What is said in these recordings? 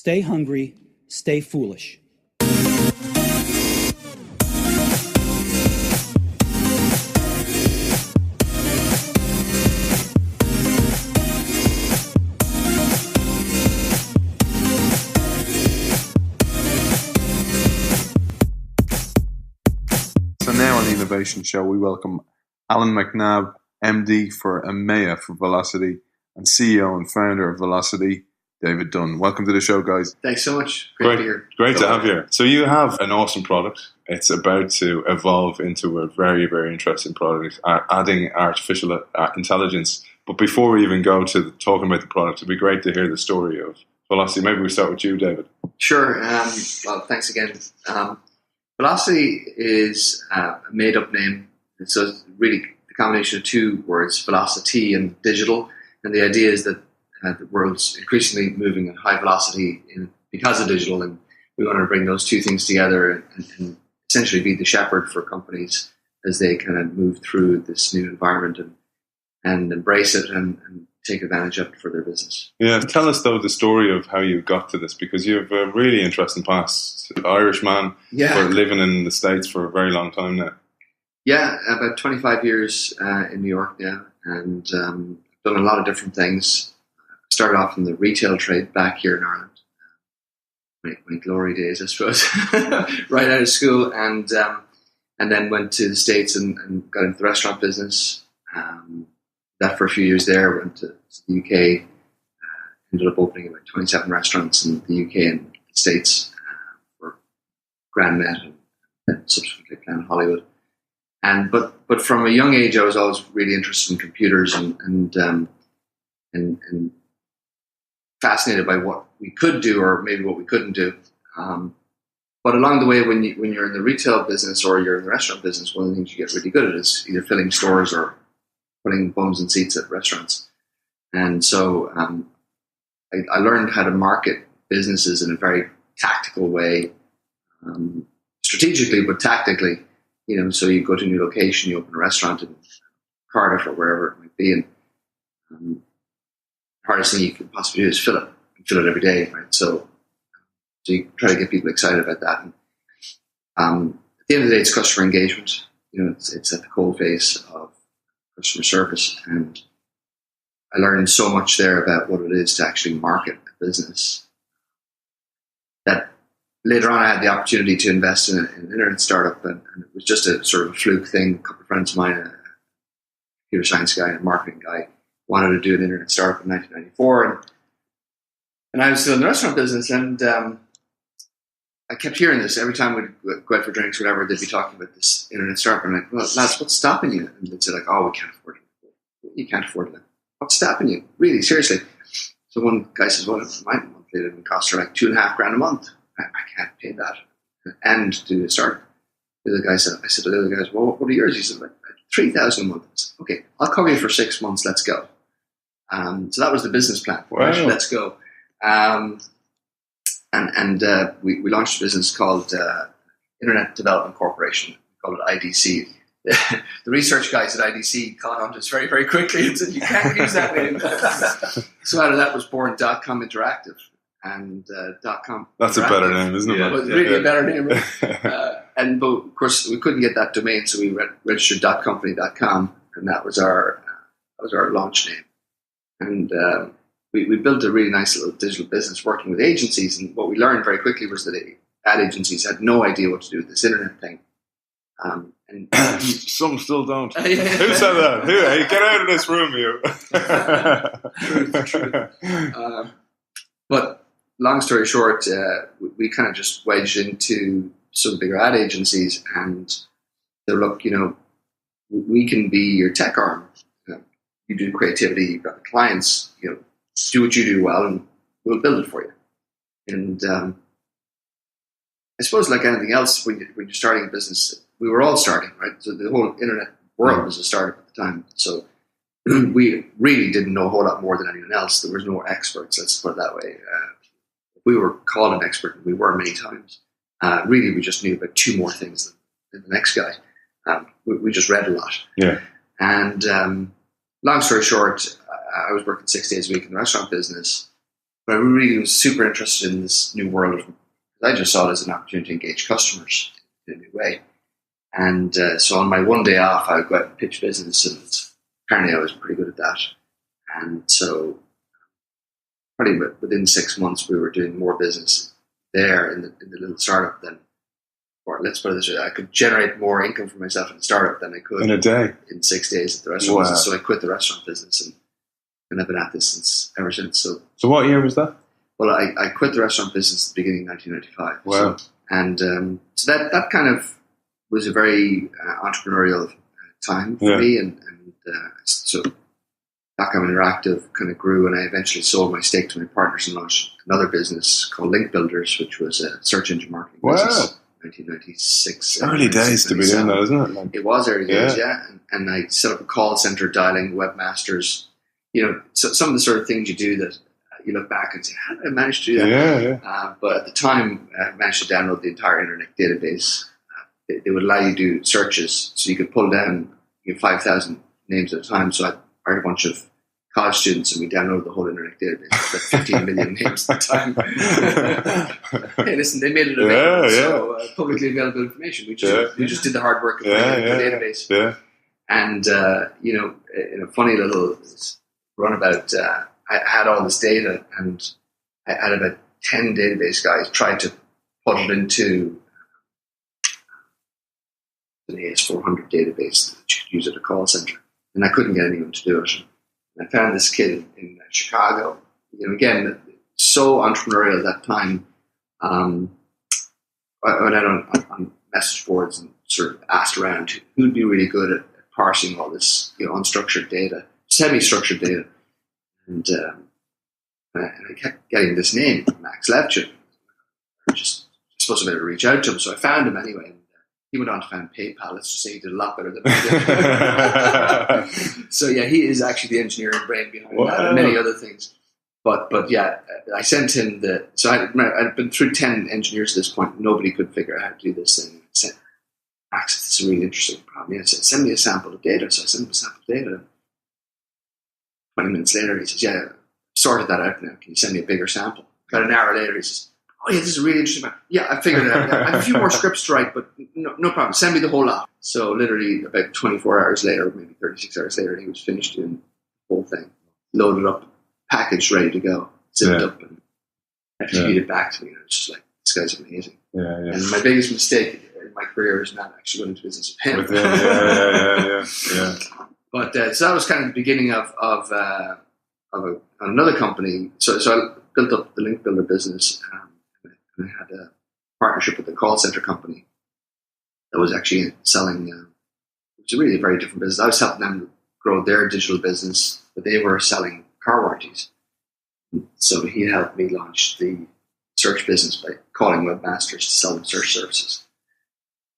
stay hungry, stay foolish. So now on the Innovation Show, we welcome Alan McNab, MD for EMEA for Velocidi, and CEO and founder of Velocidi, David Dunne. Welcome to the show, guys. Thanks so much. Great to be here. Great to have you here. So you have an awesome product. It's about to evolve into a very, very interesting product, adding artificial intelligence. But before we even go to talking about the product, it'd be great to hear the story of Velocidi. Maybe we start with you, David. Sure. Well, thanks again. Velocidi is a made-up name. So it's really the combination of two words, velocity and digital. And the idea is that the world's increasingly moving at high velocity because of digital, and we want to bring those two things together and essentially be the shepherd for companies as they kind of move through this new environment and embrace it and take advantage of it for their business. Yeah, tell us though the story of how you got to this, because you have a really interesting past. Irish man, for living in the States for a very long time now. Yeah, about 25 years in New York now, and done a lot of different things. Started off in the retail trade back here in Ireland, my glory days, I suppose, right out of school, and then went to the States and got into the restaurant business. That for a few years there, went to the UK, ended up opening about 27 restaurants in the UK and the States for Grand Met and subsequently Planet Hollywood. But from a young age, I was always really interested in computers and fascinated by what we could do or maybe what we couldn't do. But along the way, when you're in the retail business or you're in the restaurant business, one of the things you get really good at is either filling stores or putting bums and seats at restaurants. And so I learned how to market businesses in a very tactical way, strategically but tactically. So you go to a new location, you open a restaurant in Cardiff or wherever it might be, and the hardest thing you can possibly do is fill it every day, right? So you try to get people excited about that. And at the end of the day, it's customer engagement. It's at the coal face of customer service, and I learned so much there about what it is to actually market a business that later on I had the opportunity to invest in an internet startup, and it was just a sort of a fluke thing. A couple of friends of mine, a computer science guy and a marketing guy, wanted to do an internet startup in 1994, and I was still in the restaurant business, and I kept hearing this every time we'd go out for drinks, whatever. They'd be talking about this internet startup, and I'm like, "Well, lads, what's stopping you?" And they'd say like, "Oh, we can't afford it. You can't afford it. What's stopping you? Really, seriously?" So one guy says, "Well, my monthly living costs are like $2,500 a month. I can't pay that and do a startup." The other guy said, I said to the other guys, "Well, what are yours?" He said, like $3,000 a month. I said, "Okay, I'll cover you for 6 months. Let's go." So that was the business plan. Wow. Right? Let's go. We launched a business called Internet Development Corporation. We called it IDC. The research guys at IDC caught on to us very, very quickly and said, "You can't use that name." So out of that was born .com Interactive. And .com. That's a better name, isn't it? Yeah, it was really a better name. Right? But of course, we couldn't get that domain, so we registered .company.com, and that was our launch name. And we built a really nice little digital business working with agencies. And what we learned very quickly was that ad agencies had no idea what to do with this internet thing. And some still don't. Who said that? Hey, get out of this room, you. True. But long story short, we kind of just wedged into some bigger ad agencies, and they're, "Look, we can be your tech arm. You do creativity, you've got the clients, do what you do well, and we'll build it for you." And I suppose, like anything else, when you're starting a business, we were all starting, right? So the whole internet world was a startup at the time. So we really didn't know a whole lot more than anyone else. There was no experts, let's put it that way. We were called an expert, and we were many times. Really, we just knew about 2 more things than the next guy. We just read a lot. Yeah. And long story short, I was working 6 days a week in the restaurant business, but I really was super interested in this new world. I just saw it as an opportunity to engage customers in a new way. And so on my one day off, I would go out and pitch business, and apparently I was pretty good at that. And so probably within 6 months, we were doing more business there in the little startup than, or let's put it this way, I could generate more income for myself in the startup than I could in a day, in 6 days at the restaurant business. So I quit the restaurant business, and I've been at this ever since. So what year was that? Well, I quit the restaurant business at the beginning of 1995. Wow. So that kind of was a very entrepreneurial time for me, and so .com Interactive kind of grew, and I eventually sold my stake to my partners and launched another business called Link Builders, which was a search engine marketing business. 1996. Early days to be doing that, isn't it? It was early days, yeah. And I set up a call center dialing webmasters. So some of the sort of things you do that you look back and say, how did I manage to do that? Yeah. But at the time, I managed to download the entire internet database. They would allow you to do searches, so you could pull down 5,000 names at a time. So I hired a bunch of college students, and we downloaded the whole internet database, like 15 million names at the time. Hey, listen, they made it available, so publicly available information. We just did the hard work of creating the database. Yeah. And in a funny little runabout, I had all this data, and I had about 10 database guys try to put it into an AS400 database that you could use at a call center, and I couldn't get anyone to do it. And I found this kid in Chicago. Again, so entrepreneurial at that time. I went out on message boards and sort of asked around who'd be really good at parsing all this, unstructured data, semi-structured data, and I kept getting this name, Max Levchin. I just supposed to be able to reach out to him, so I found him anyway. He went on to found PayPal. Let's just say he did a lot better than I did. So yeah, he is actually the engineering brain behind that and many other things. But yeah, I sent him so I'd been through 10 engineers at this point. Nobody could figure out how to do this thing. I said, Max, this is a really interesting problem. I said, send me a sample of data. So I sent him a sample of data. 20 minutes later, he says, yeah, sorted that out now. Can you send me a bigger sample? About an hour later, he says, oh yeah, this is a really interesting. Yeah, I figured it out. I have a few more scripts to write, but no problem. Send me the whole lot. So literally about 24 hours later, maybe 36 hours later, he was finished doing the whole thing, loaded up, packaged, ready to go, zipped up, and feed it back to me. And I was just like, this guy's amazing. Yeah. And my biggest mistake in my career is not actually going into business with him. Yeah. But so that was kind of the beginning of another company. So I built up the Link Builder business. And I had a partnership with a call center company that was actually selling, it was really a very different business. I was helping them grow their digital business, but they were selling car warranties. So he helped me launch the search business by calling webmasters to sell them search services.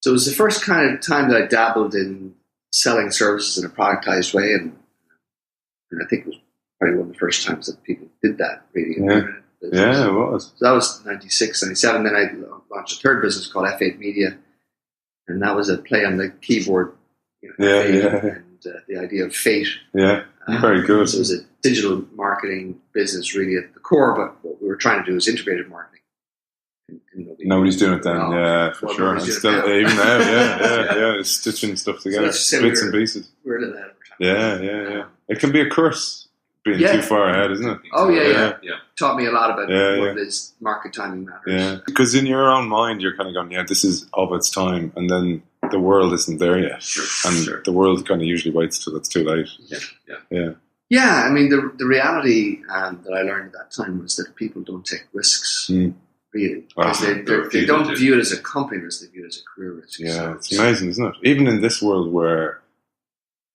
So it was the first kind of time that I dabbled in selling services in a productized way, and I think it was probably one of the first times that people did that really in the internet. Yeah, it was. So that was 96, 97. Then I launched a third business called F8 Media, and that was a play on the keyboard, and the idea of fate. Yeah, very good. So it was a digital marketing business really at the core, but what we were trying to do was integrated marketing. And nobody's doing it then, for sure. And still, even now, stitching stuff together, so bits and pieces. We're in that. Yeah. It can be a curse. Being too far ahead, isn't it? Oh yeah. Taught me a lot about what it is. Market timing matters. Yeah, because in your own mind, you're kind of going, this is of its time, and then the world isn't there yet, the world kind of usually waits till it's too late. Yeah. I mean, the reality that I learned at that time was that people don't take risks really, because they don't view it as a company risk; they view it as a career risk. Yeah, it's amazing, isn't it? Even in this world where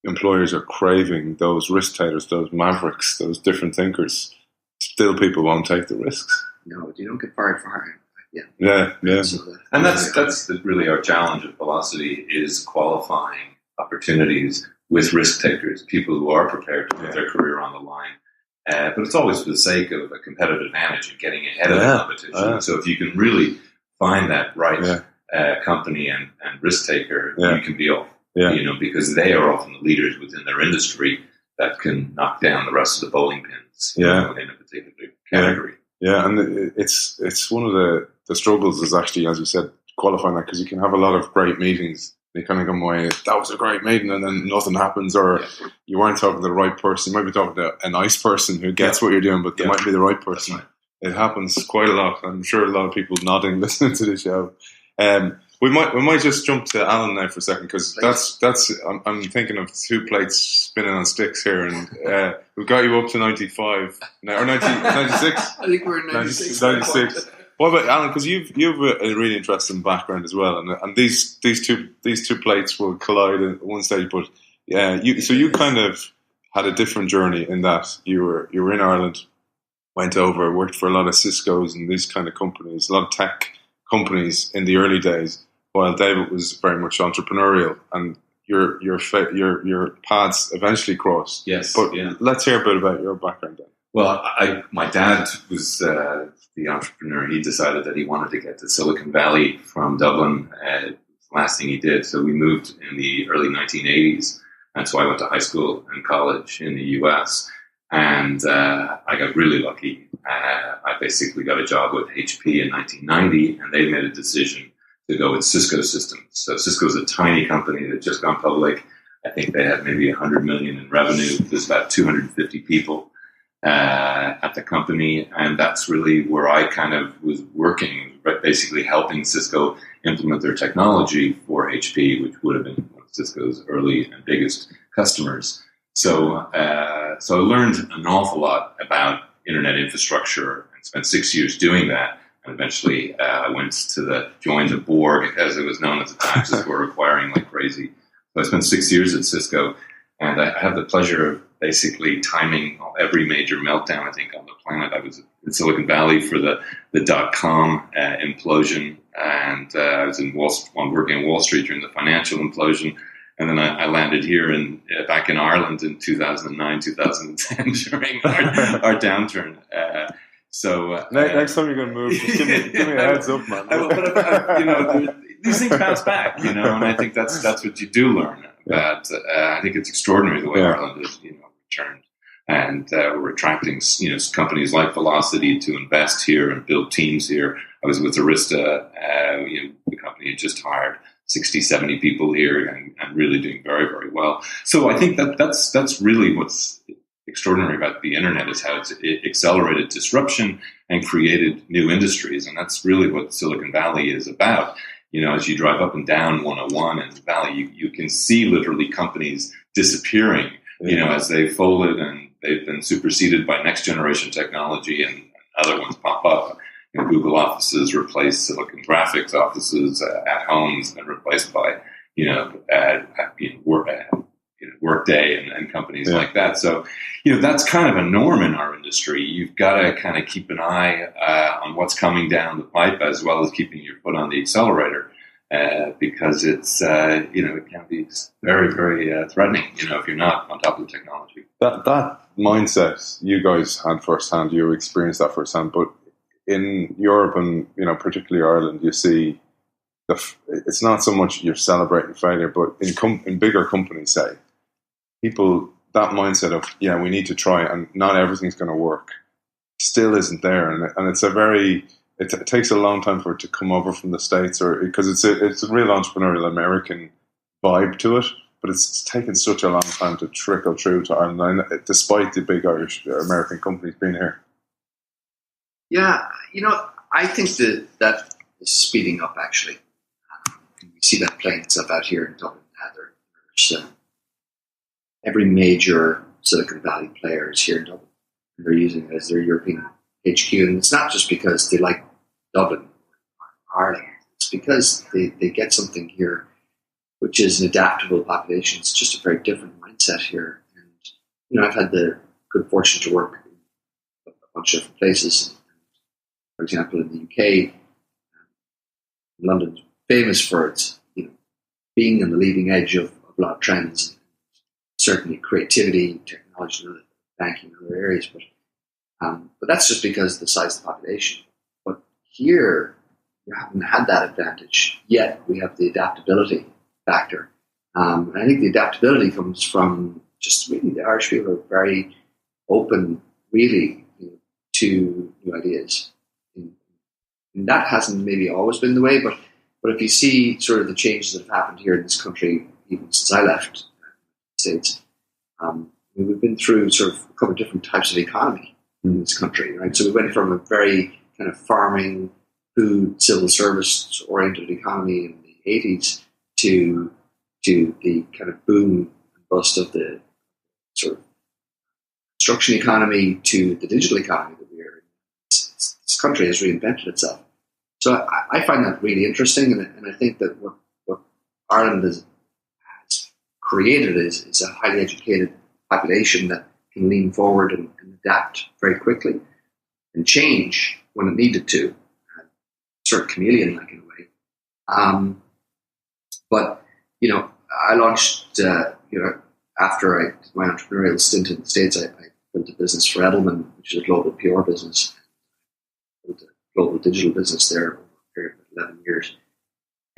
employers are craving those risk takers, those mavericks, those different thinkers, still people won't take the risks. No, you don't get fired for hiring. Yeah. So and that's really our challenge at Velocidi, is qualifying opportunities with risk takers, people who are prepared to put their career on the line. But it's always for the sake of a competitive advantage and getting ahead of the competition. So if you can really find that right company and risk taker, you can be off. Because they are often the leaders within their industry that can knock down the rest of the bowling pins in a particular category. Yeah, and it's one of the struggles is actually, as you said, qualifying that, because you can have a lot of great meetings. They kind of come away, that was a great meeting, and then nothing happens, or you weren't talking to the right person. You might be talking to a nice person who gets what you're doing, but they might be the right person. Right. It happens quite a lot. I'm sure a lot of people nodding listening to the show. We might just jump to Alan now for a second, because I'm thinking of two plates spinning on sticks here, and we've got you up to 95 now, or 96. I think we're 96. 96. What about Alan? Because you've a really interesting background as well, and these two plates will collide at one stage. But you kind of had a different journey in that you were in Ireland, went over, worked for a lot of Cisco's and these kind of companies, a lot of tech companies in the early days, while David was very much entrepreneurial, and your paths eventually crossed. Yes, but let's hear a bit about your background then. Well, my dad was the entrepreneur. He decided that he wanted to get to Silicon Valley from Dublin. The last thing he did. So we moved in the early 1980s. And so I went to high school and college in the US. And I got really lucky. I basically got a job with HP in 1990, and they made a decision to go with Cisco Systems. So Cisco's a tiny company that just gone public. I think they had maybe 100 million in revenue. There's about 250 people at the company, and that's really where I kind of was working, basically helping Cisco implement their technology for HP, which would have been one of Cisco's early and biggest customers. So I learned an awful lot about internet infrastructure and spent 6 years doing that. And eventually I joined the Borg, as it was known at the time. Cisco were acquiring like crazy. So I spent 6 years at Cisco, and I have the pleasure of basically timing every major meltdown, I think, on the planet. I was in Silicon Valley for the dot-com implosion, and I was working in Wall Street during the financial implosion. And then I landed here back in Ireland in 2009, 2010 during our downturn. Next time you're going to move, just give me a heads up, man. These things bounce back, and I think that's what you do learn. But I think it's extraordinary the way Ireland has, returned, and we're attracting, companies like Velocidi to invest here and build teams here. I was with Arista, the company had just hired 60, 70 people here and really doing very, very well. So I think that's really what's extraordinary about the internet, is how it accelerated disruption and created new industries. And that's really what Silicon Valley is about. As you drive up and down 101 in the Valley, you can see literally companies disappearing, as they folded and they've been superseded by next generation technology, and other ones pop up. Google offices replace Silicon Graphics offices at homes, and replaced by, Workday and companies like that. So, that's kind of a norm in our industry. You've got to kind of keep an eye on what's coming down the pipe, as well as keeping your foot on the accelerator, because it's, it can be very, very threatening, if you're not on top of the technology. That mindset you guys had firsthand, you experienced that firsthand, but in Europe and, particularly Ireland, you see it's not so much you're celebrating failure, but in bigger companies, say, people, that mindset of, we need to try and not everything's going to work still isn't there. And it's it takes a long time for it to come over from the States, or because it's a real entrepreneurial American vibe to it, but it's taken such a long time to trickle through to Ireland, despite the big Irish American companies being here. Yeah, I think that is speeding up, actually. We see that playing itself out here in Dublin. There's every major Silicon Valley player is here in Dublin. They're using it as their European HQ. And it's not just because they like Dublin or Ireland. It's because they get something here, which is an adaptable population. It's just a very different mindset here. And, I've had the good fortune to work in a bunch of different places. For example, in the UK, London's famous for its, being on the leading edge of a lot of trends, certainly creativity, technology, banking, and other areas. But that's just because of the size of the population. But here, we haven't had that advantage yet. We have the adaptability factor. And I think the adaptability comes from just really the Irish people are very open, really, to new ideas. And that hasn't maybe always been the way, but if you see sort of the changes that have happened here in this country, even since I left the States, we've been through sort of a couple of different types of economy in this country, right? So we went from a very kind of farming, food, civil service oriented economy in the 80s to the kind of boom and bust of the sort of construction economy to the digital economy that we are in. This country has reinvented itself. So I find that really interesting, and I think that what Ireland has created is a highly educated population that can lean forward and adapt very quickly and change when it needed to, sort of chameleon-like in a way. But, I launched, after I did my entrepreneurial stint in the States, I built a business for Edelman, which is a global PR business. I built a global digital business there over a period of 11 years.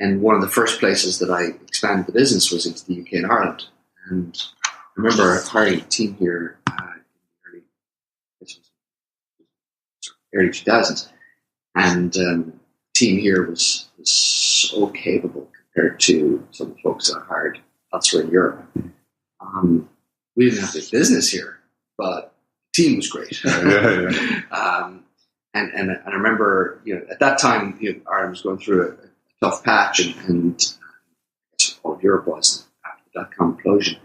And one of the first places that I expanded the business was into the UK and Ireland. And I remember hiring a team here in the early 2000s. And the team here was so capable compared to some of the folks I hired elsewhere in Europe. We didn't have the business here, but the team was great. And I remember, at that time, Ireland was going through a tough patch, and all of Europe was after the dot-com implosion.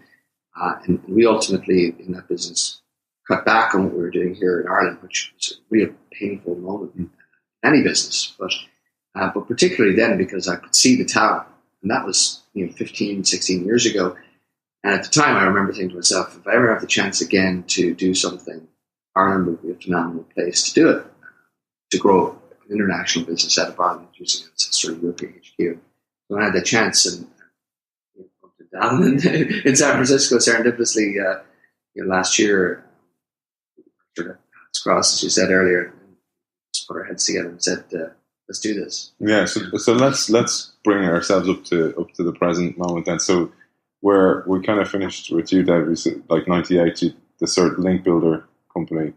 And we ultimately, in that business, cut back on what we were doing here in Ireland, which was a real painful moment in any business, but particularly then because I could see the talent, and that was 15, 16 years ago. And at the time, I remember thinking to myself, if I ever have the chance again to do something, Ireland would be a phenomenal place to do it, to grow an international business out of Ireland using it as a sort of European HQ. So I had that chance, and down in San Francisco, serendipitously, last year, crossed, as you said earlier, and just put our heads together and said, let's do this. Yeah, so let's bring ourselves up to the present moment then. So we kind of finished with you, Dave, like 98, the sort of link builder company,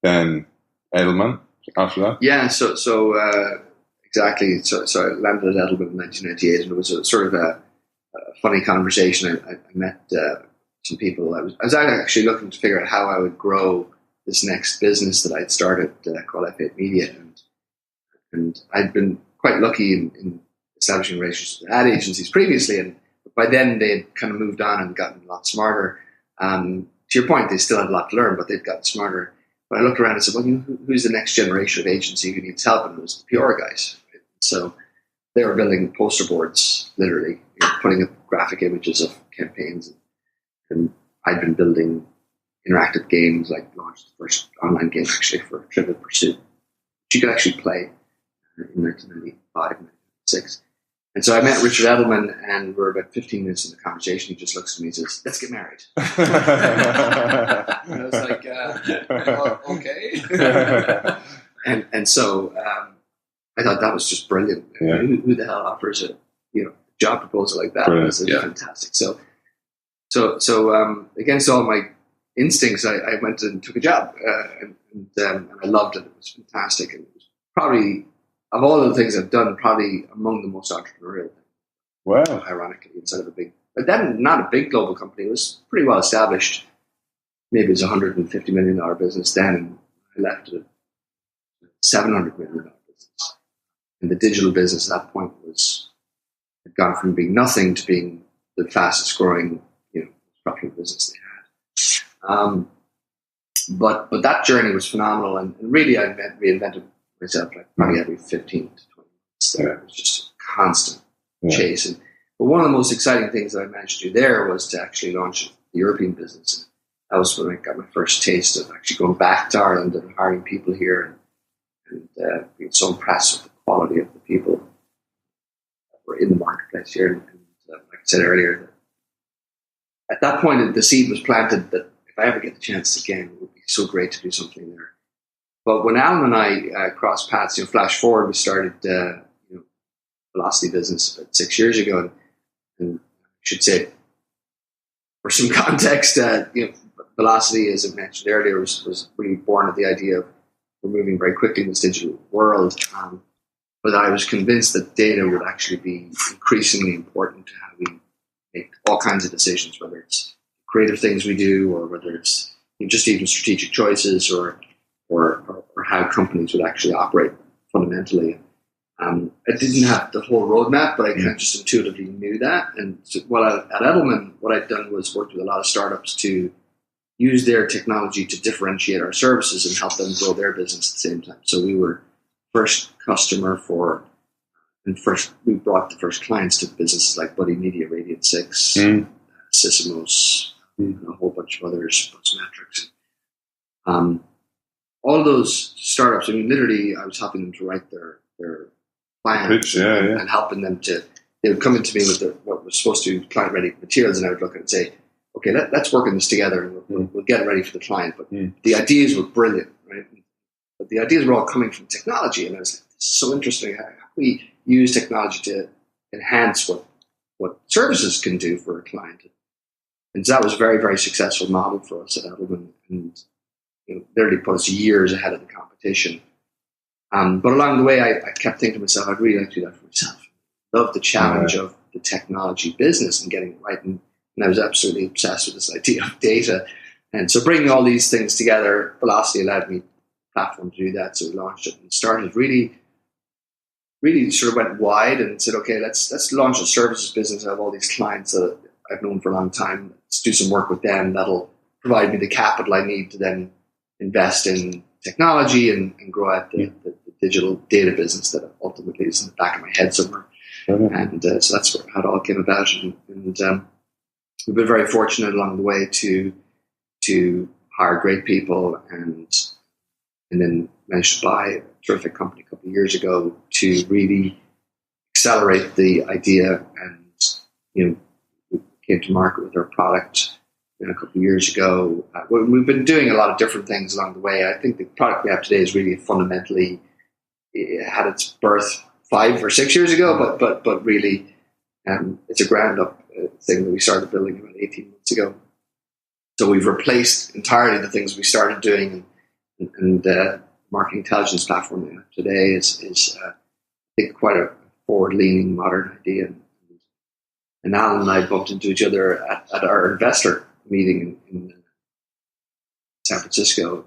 then Edelman after that? Yeah, so exactly. So I landed at Edelman in 1998, and it was a sort of a funny conversation. I met some people. I was actually looking to figure out how I would grow this next business that I'd started called F8 Media, and I'd been quite lucky in establishing relationships with ad agencies previously, and by then they'd kind of moved on and gotten a lot smarter. To your point, they still had a lot to learn, but they'd gotten smarter. But I looked around and said, well, who's the next generation of agency who needs help? And it was the PR guys. Right? So they were building poster boards, literally, putting up graphic images of campaigns. And I'd been building interactive games, like launched the first online game actually for Trivial Pursuit, which you could actually play in 1995, 1996. And so I met Richard Edelman, and we're about 15 minutes in the conversation. He just looks at me and says, let's get married. And I was like, okay. and so I thought that was just brilliant. Yeah. Who the hell offers a job proposal like that? It was fantastic. So against all my instincts, I went and took a job, and I loved it. It was fantastic, and it was probably, of all the things I've done, probably among the most entrepreneurial things. Wow! Ironically, instead of but then not a big global company. It was pretty well established. Maybe it was $150 million business then, and I left it at $700 million business. And the digital business at that point had gone from being nothing to being the fastest growing, profitable business they had. But that journey was phenomenal, and really I reinvented myself like probably every 15 to 20 months. There. It was just a constant chase. But one of the most exciting things that I managed to do there was to actually launch the European business. That was when I got my first taste of actually going back to Ireland and hiring people here, and being so impressed with the quality of the people that were in the marketplace here. And like I said earlier, at that point the seed was planted that if I ever get the chance again, it would be so great to do something there. But when Alan and I crossed paths, flash forward, we started Velocidi business about 6 years ago, and I should say, for some context, Velocidi, as I mentioned earlier, was really born of the idea of we're moving very quickly in this digital world. But I was convinced that data would actually be increasingly important to how we make all kinds of decisions, whether it's creative things we do or whether it's just even strategic choices or how companies would actually operate fundamentally. I didn't have the whole roadmap, but I kind of just intuitively knew that. And so, at Edelman, what I'd done was worked with a lot of startups to use their technology to differentiate our services and help them grow their business at the same time. So we were first customer we brought the first clients to businesses like Buddy Media, Radiant 6, Sysomos, and a whole bunch of others, Postmetrics. All those startups, I mean, literally, I was helping them to write their plans and helping them they would come into me with what was supposed to be client-ready materials, and I would look at it and say, okay, let's work on this together, and we'll get it ready for the client. But the ideas were brilliant, right? But the ideas were all coming from technology, and I was like, this is so interesting. How we use technology to enhance what services can do for a client. And so that was a very, very successful model for us at Edelman, and literally put us years ahead of the competition. But along the way, I kept thinking to myself, I'd really like to do that for myself. Love the challenge of the technology business and getting it right. And I was absolutely obsessed with this idea of data. And so bringing all these things together, Velocidi allowed me a platform to do that. So we launched it and started really sort of went wide and said, okay, let's launch a services business. I have all these clients that I've known for a long time. Let's do some work with them. That'll provide me the capital I need to then invest in technology and grow out the digital data business that ultimately is in the back of my head somewhere. And so that's how it all came about. And we've been very fortunate along the way to hire great people and then managed to buy a terrific company a couple of years ago to really accelerate the idea. And we came to market with our product a couple of years ago. We've been doing a lot of different things along the way. I think the product we have today is really fundamentally, it had its birth 5 or 6 years ago, but really it's a ground up thing that we started building about 18 months ago. So we've replaced entirely the things we started doing, and marketing intelligence platform we have today is I think quite a forward-leaning modern idea. And Alan and I bumped into each other at our investor meeting in San Francisco.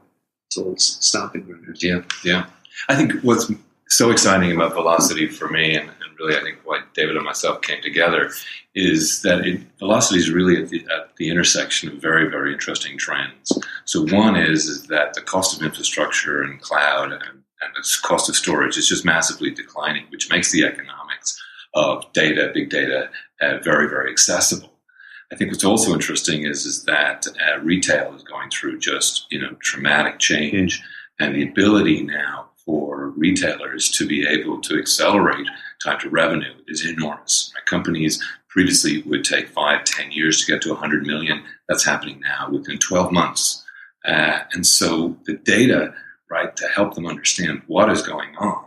So it's stomping ground. Yeah. I think what's so exciting about Velocidi for me, and really I think why David and myself came together, is that Velocidi is really at the intersection of very, very interesting trends. So one is that the cost of infrastructure and cloud and the cost of storage is just massively declining, which makes the economics of data, big data, very, very accessible. I think what's also interesting is that retail is going through just traumatic change, and the ability now for retailers to be able to accelerate time to revenue is enormous. Companies previously would take 5-10 years to get to 100 million. That's happening now within 12 months. And so the data, right, to help them understand what is going on,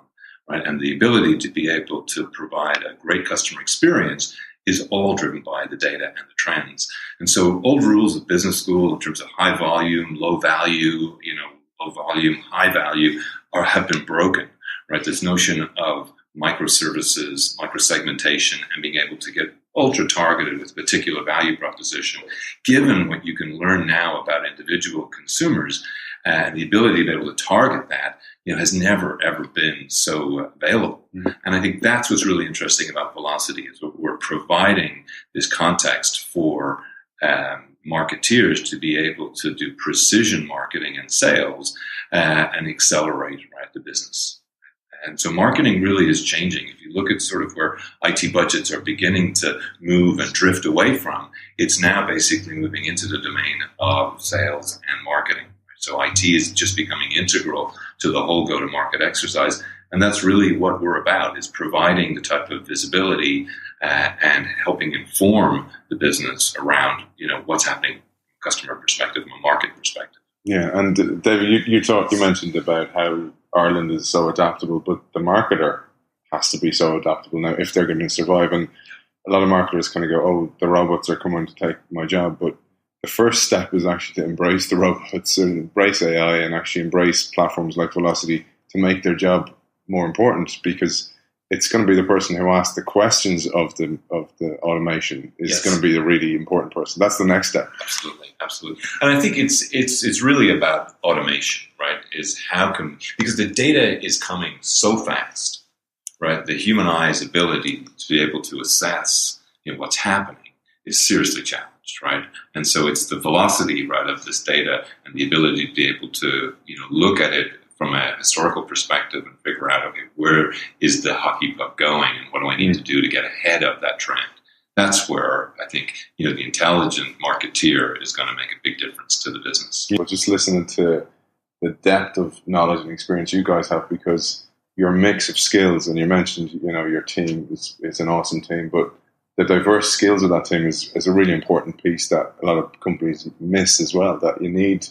right, and the ability to be able to provide a great customer experience is all driven by the data and the trends. And so old rules of business school in terms of high volume, low value, low volume, high value have been broken, right? This notion of microservices, microsegmentation, and being able to get ultra targeted with a particular value proposition, given what you can learn now about individual consumers, and the ability to be able to target that, has never, ever been so available. And I think that's what's really interesting about Velocidi, is we're providing this context for marketeers to be able to do precision marketing and sales and accelerate, right, the business. And so marketing really is changing. If you look at sort of where IT budgets are beginning to move and drift away from, it's now basically moving into the domain of sales and marketing. So IT is just becoming integral to the whole go-to-market exercise. And that's really what we're about, is providing the type of visibility and helping inform the business around, what's happening from a customer perspective, from a market perspective. Yeah, and David, you mentioned about how Ireland is so adaptable, but the marketer has to be so adaptable now if they're going to survive. And a lot of marketers kind of go, oh, the robots are coming to take my job, but the first step is actually to embrace the robots and embrace AI and actually embrace platforms like Velocidi to make their job more important, because it's going to be the person who asks the questions of the automation is going to be the really important person. That's the next step. Absolutely. And I think it's really about automation, right? Because the data is coming so fast, right? The human eye's ability to be able to assess what's happening is seriously challenged, right? And so it's the velocity, right, of this data and the ability to be able to look at it from a historical perspective and figure out, okay, where is the hockey puck going and what do I need to do to get ahead of that trend? That's where I think, the intelligent marketeer is going to make a big difference to the business. But just listening to the depth of knowledge and experience you guys have, because your mix of skills, and you mentioned, your team is an awesome team, but the diverse skills of that team is a really important piece that a lot of companies miss as well, that you need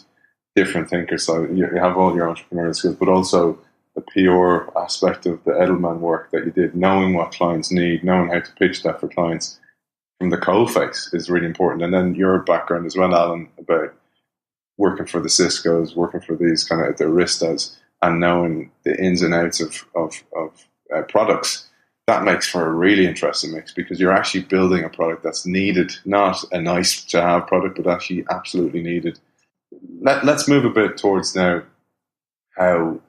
different thinkers. So you have all your entrepreneurial skills, but also the PR aspect of the Edelman work that you did, knowing what clients need, knowing how to pitch that for clients from the coalface is really important. And then your background as well, Alan, about working for the Ciscos, working for these kind of the Aristas, and knowing the ins and outs of products, that makes for a really interesting mix, because you're actually building a product that's needed, not a nice to have product, but actually absolutely needed. Let's move a bit towards now how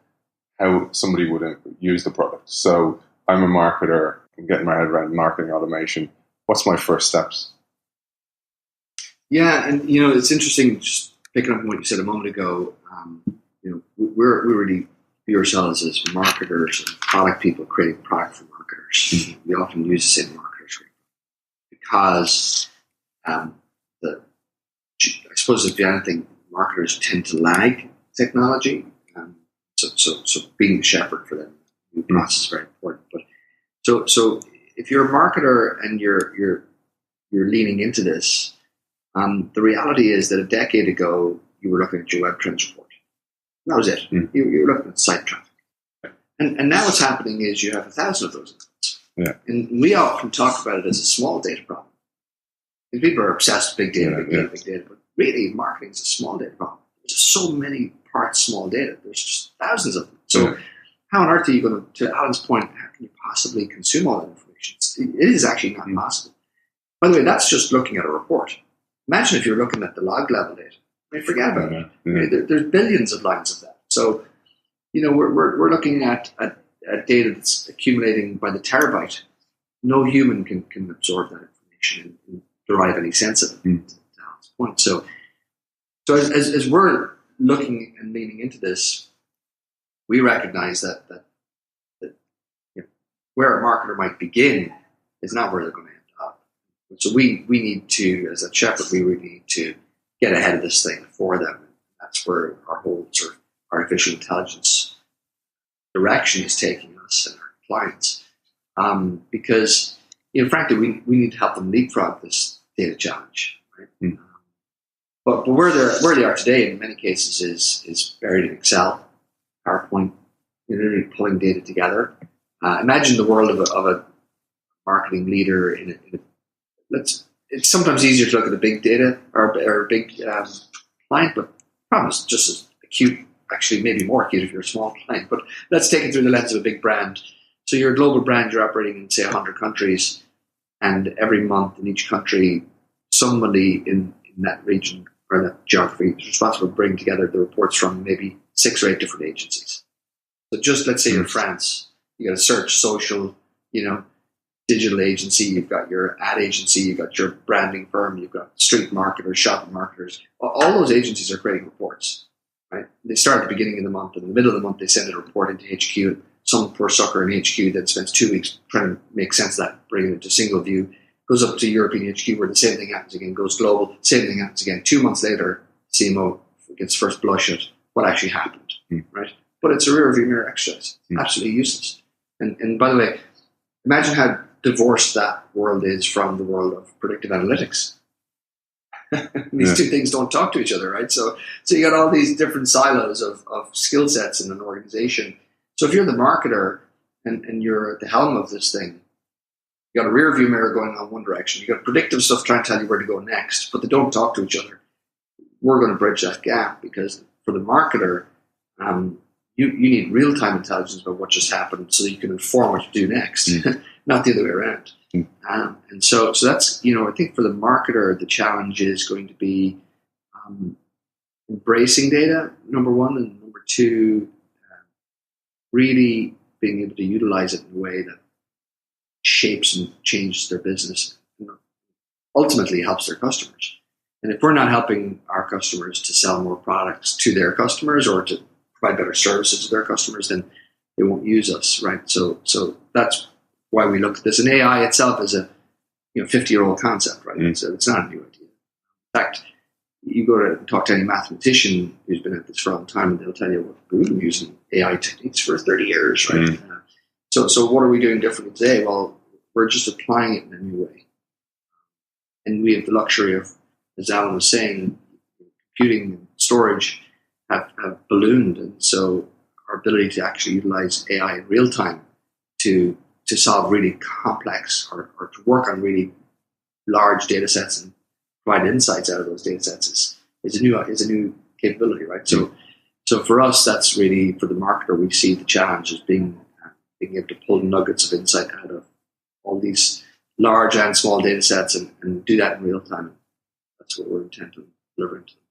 somebody would use the product. So I'm a marketer, I'm getting my head around marketing automation. What's my first steps? Yeah, and it's interesting, just picking up on what you said a moment ago. We really view ourselves as marketers and product people creating product for marketers. Mm-hmm. We often use the same marketers because I suppose if anything, marketers tend to lag technology. So being the shepherd for them, the process is very important. But so if you're a marketer and you're leaning into this, the reality is that a decade ago you were looking at your web trends report. That was it. You were looking at site traffic. And now what's happening is you have 1,000 of those accounts. Yeah. And we often talk about it as a small data problem. And people are obsessed with big data, big data. But really, marketing is a small data problem. There's just so many parts small data. There's just thousands of them. So how on earth are you going to Alan's point, how can you possibly consume all that information? It is actually not possible. By the way, that's just looking at a report. Imagine if you're looking at the log level data. Forget about it. Yeah. There's billions of lines of that. So, we're looking at data that's accumulating by the terabyte. No human can absorb that information and derive any sense of it. To Alan's point. So as we're looking and leaning into this, we recognize that where a marketer might begin is not where they're going to end up. So we need to, as a shepherd, we really need to get ahead of this thing for them. That's where our whole sort of artificial intelligence direction is taking us and our clients. Because, frankly, we need to help them leapfrog this data challenge. Right? But where they are today, in many cases, is buried in Excel, PowerPoint, really pulling data together. Imagine the world of a marketing leader it's sometimes easier to look at a big data or a big client, but the problem is just as acute, actually maybe more acute if you're a small client. But let's take it through the lens of a big brand. So you're a global brand, you're operating in, say, 100 countries, and every month in each country, somebody in that region or that geography is responsible for bringing together the reports from maybe 6 or 8 different agencies. So just let's say you're in France, you got a search, social, digital agency, you've got your ad agency, you've got your branding firm, you've got street marketers, shopping marketers. All those agencies are creating reports, right? They start at the beginning of the month, and in the middle of the month, they send a report into HQ. Some poor sucker in HQ that spends 2 weeks trying to make sense of that, bringing it into single view, goes up to European HQ where the same thing happens again, goes global, same thing happens again. 2 months later, CMO gets first blush at what actually happened, right? But it's a rear view mirror exercise. Absolutely useless. And by the way, imagine how divorced that world is from the world of predictive analytics. These two things don't talk to each other, right? So you got all these different silos of skill sets in an organization. So if you're the marketer and you're at the helm of this thing, you got a rear view mirror going on one direction. You got predictive stuff trying to tell you where to go next, but they don't talk to each other. we're going to bridge that gap, because for the marketer, you need real-time intelligence about what just happened so that you can inform what to do next, not the other way around. And so that's, I think for the marketer, the challenge is going to be embracing data, number one, and number two, really being able to utilize it in a way that shapes and changes their business, and ultimately helps their customers. And if we're not helping our customers to sell more products to their customers or to provide better services to their customers, then they won't use us, right? So that's why we look at this. And AI itself is a 50-year-old concept, right? So it's not a new idea. In fact, you go to talk to any mathematician who's been at this for a long time, and they'll tell you, well, we've been using AI techniques for 30 years, right? So what are we doing differently today? Well, we're just applying it in a new way. And we have the luxury of, as Alan was saying, computing and storage have ballooned. And so our ability to actually utilize AI in real time to solve really complex or to work on really large data sets and provide insights out of those data sets is a new capability, right? So for us, that's really, for the marketer, we see the challenge as being able to pull nuggets of insight out of all these large and small data sets and do that in real time. That's what we're intent on delivering to them.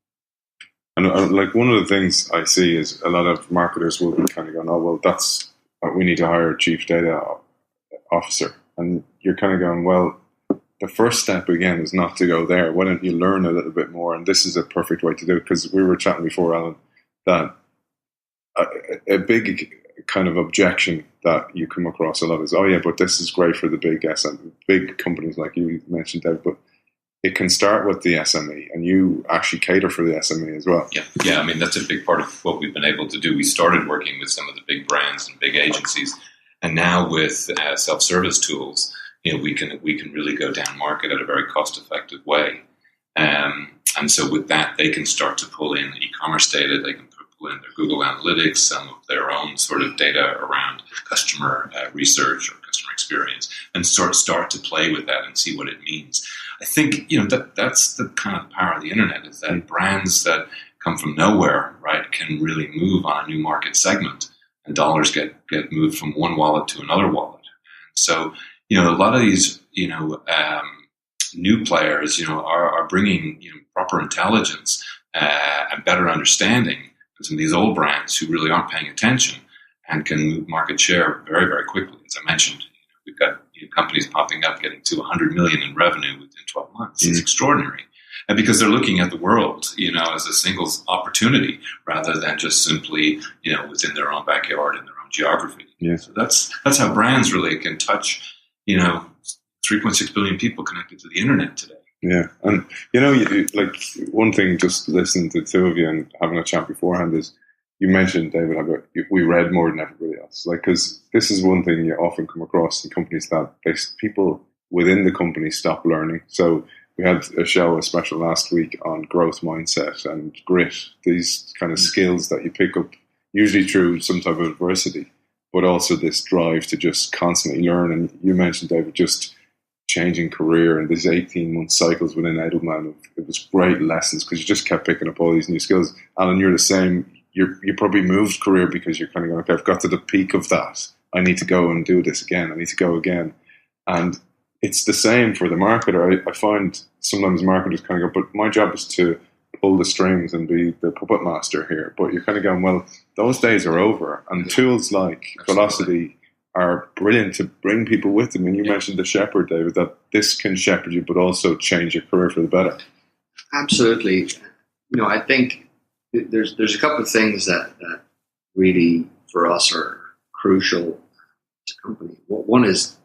And like, one of the things I see is a lot of marketers will be kind of going, oh, well, we need to hire a chief data officer. And you're kind of going, well, the first step, again, is not to go there. Why don't you learn a little bit more? And this is a perfect way to do it, because we were chatting before, Alan, that a big kind of objection that you come across a lot is, oh yeah, but this is great for the big companies like you mentioned, Dave, but it can start with the SME, and you actually cater for the SME as well. Yeah. I mean, that's a big part of what we've been able to do. We started working with some of the big brands and big agencies, and now with self-service tools, we can really go down market at a very cost-effective way. And so with that, they can start to pull in e-commerce data. They can pull in their Google Analytics, some of their own sort of data around customer research or customer experience, and start to play with that and see what it means. I think that's the kind of power of the internet, is that brands that come from nowhere, right, can really move on a new market segment, and dollars get moved from one wallet to another wallet. And so a lot of these new players are bringing proper intelligence and better understanding than some of these old brands who really aren't paying attention and can move market share very, very quickly. As I mentioned, we've got companies popping up getting to 100 million in revenue within 12 months. It's extraordinary. And because they're looking at the world, as a single opportunity rather than just simply, within their own backyard and their own geography. Yeah. So that's how brands really can touch, 3.6 billion people connected to the internet today. Yeah. And, like, one thing, just listening to the two of you and having a chat beforehand, is you mentioned, David, about we read more than everybody else. Like, because this is one thing you often come across in companies, that people within the company stop learning. So we had a special last week on growth mindset and grit, these kind of skills that you pick up usually through some type of adversity, but also this drive to just constantly learn. And you mentioned, David, just changing career and these 18-month cycles within Edelman. It was great lessons, because you just kept picking up all these new skills. Alan, you're the same. You probably moved career because you're kind of going, okay, I've got to the peak of that. I need to go and do this again. I need to go again. And it's the same for the marketer. I find sometimes marketers kind of go, but my job is to pull the strings and be the puppet master here. But you're kind of going, well, those days are over. And tools like Velocidi are brilliant to bring people with them. And you mentioned the shepherd, David, that this can shepherd you, but also change your career for the better. Absolutely. I think there's a couple of things that really, for us, are crucial as a company. One is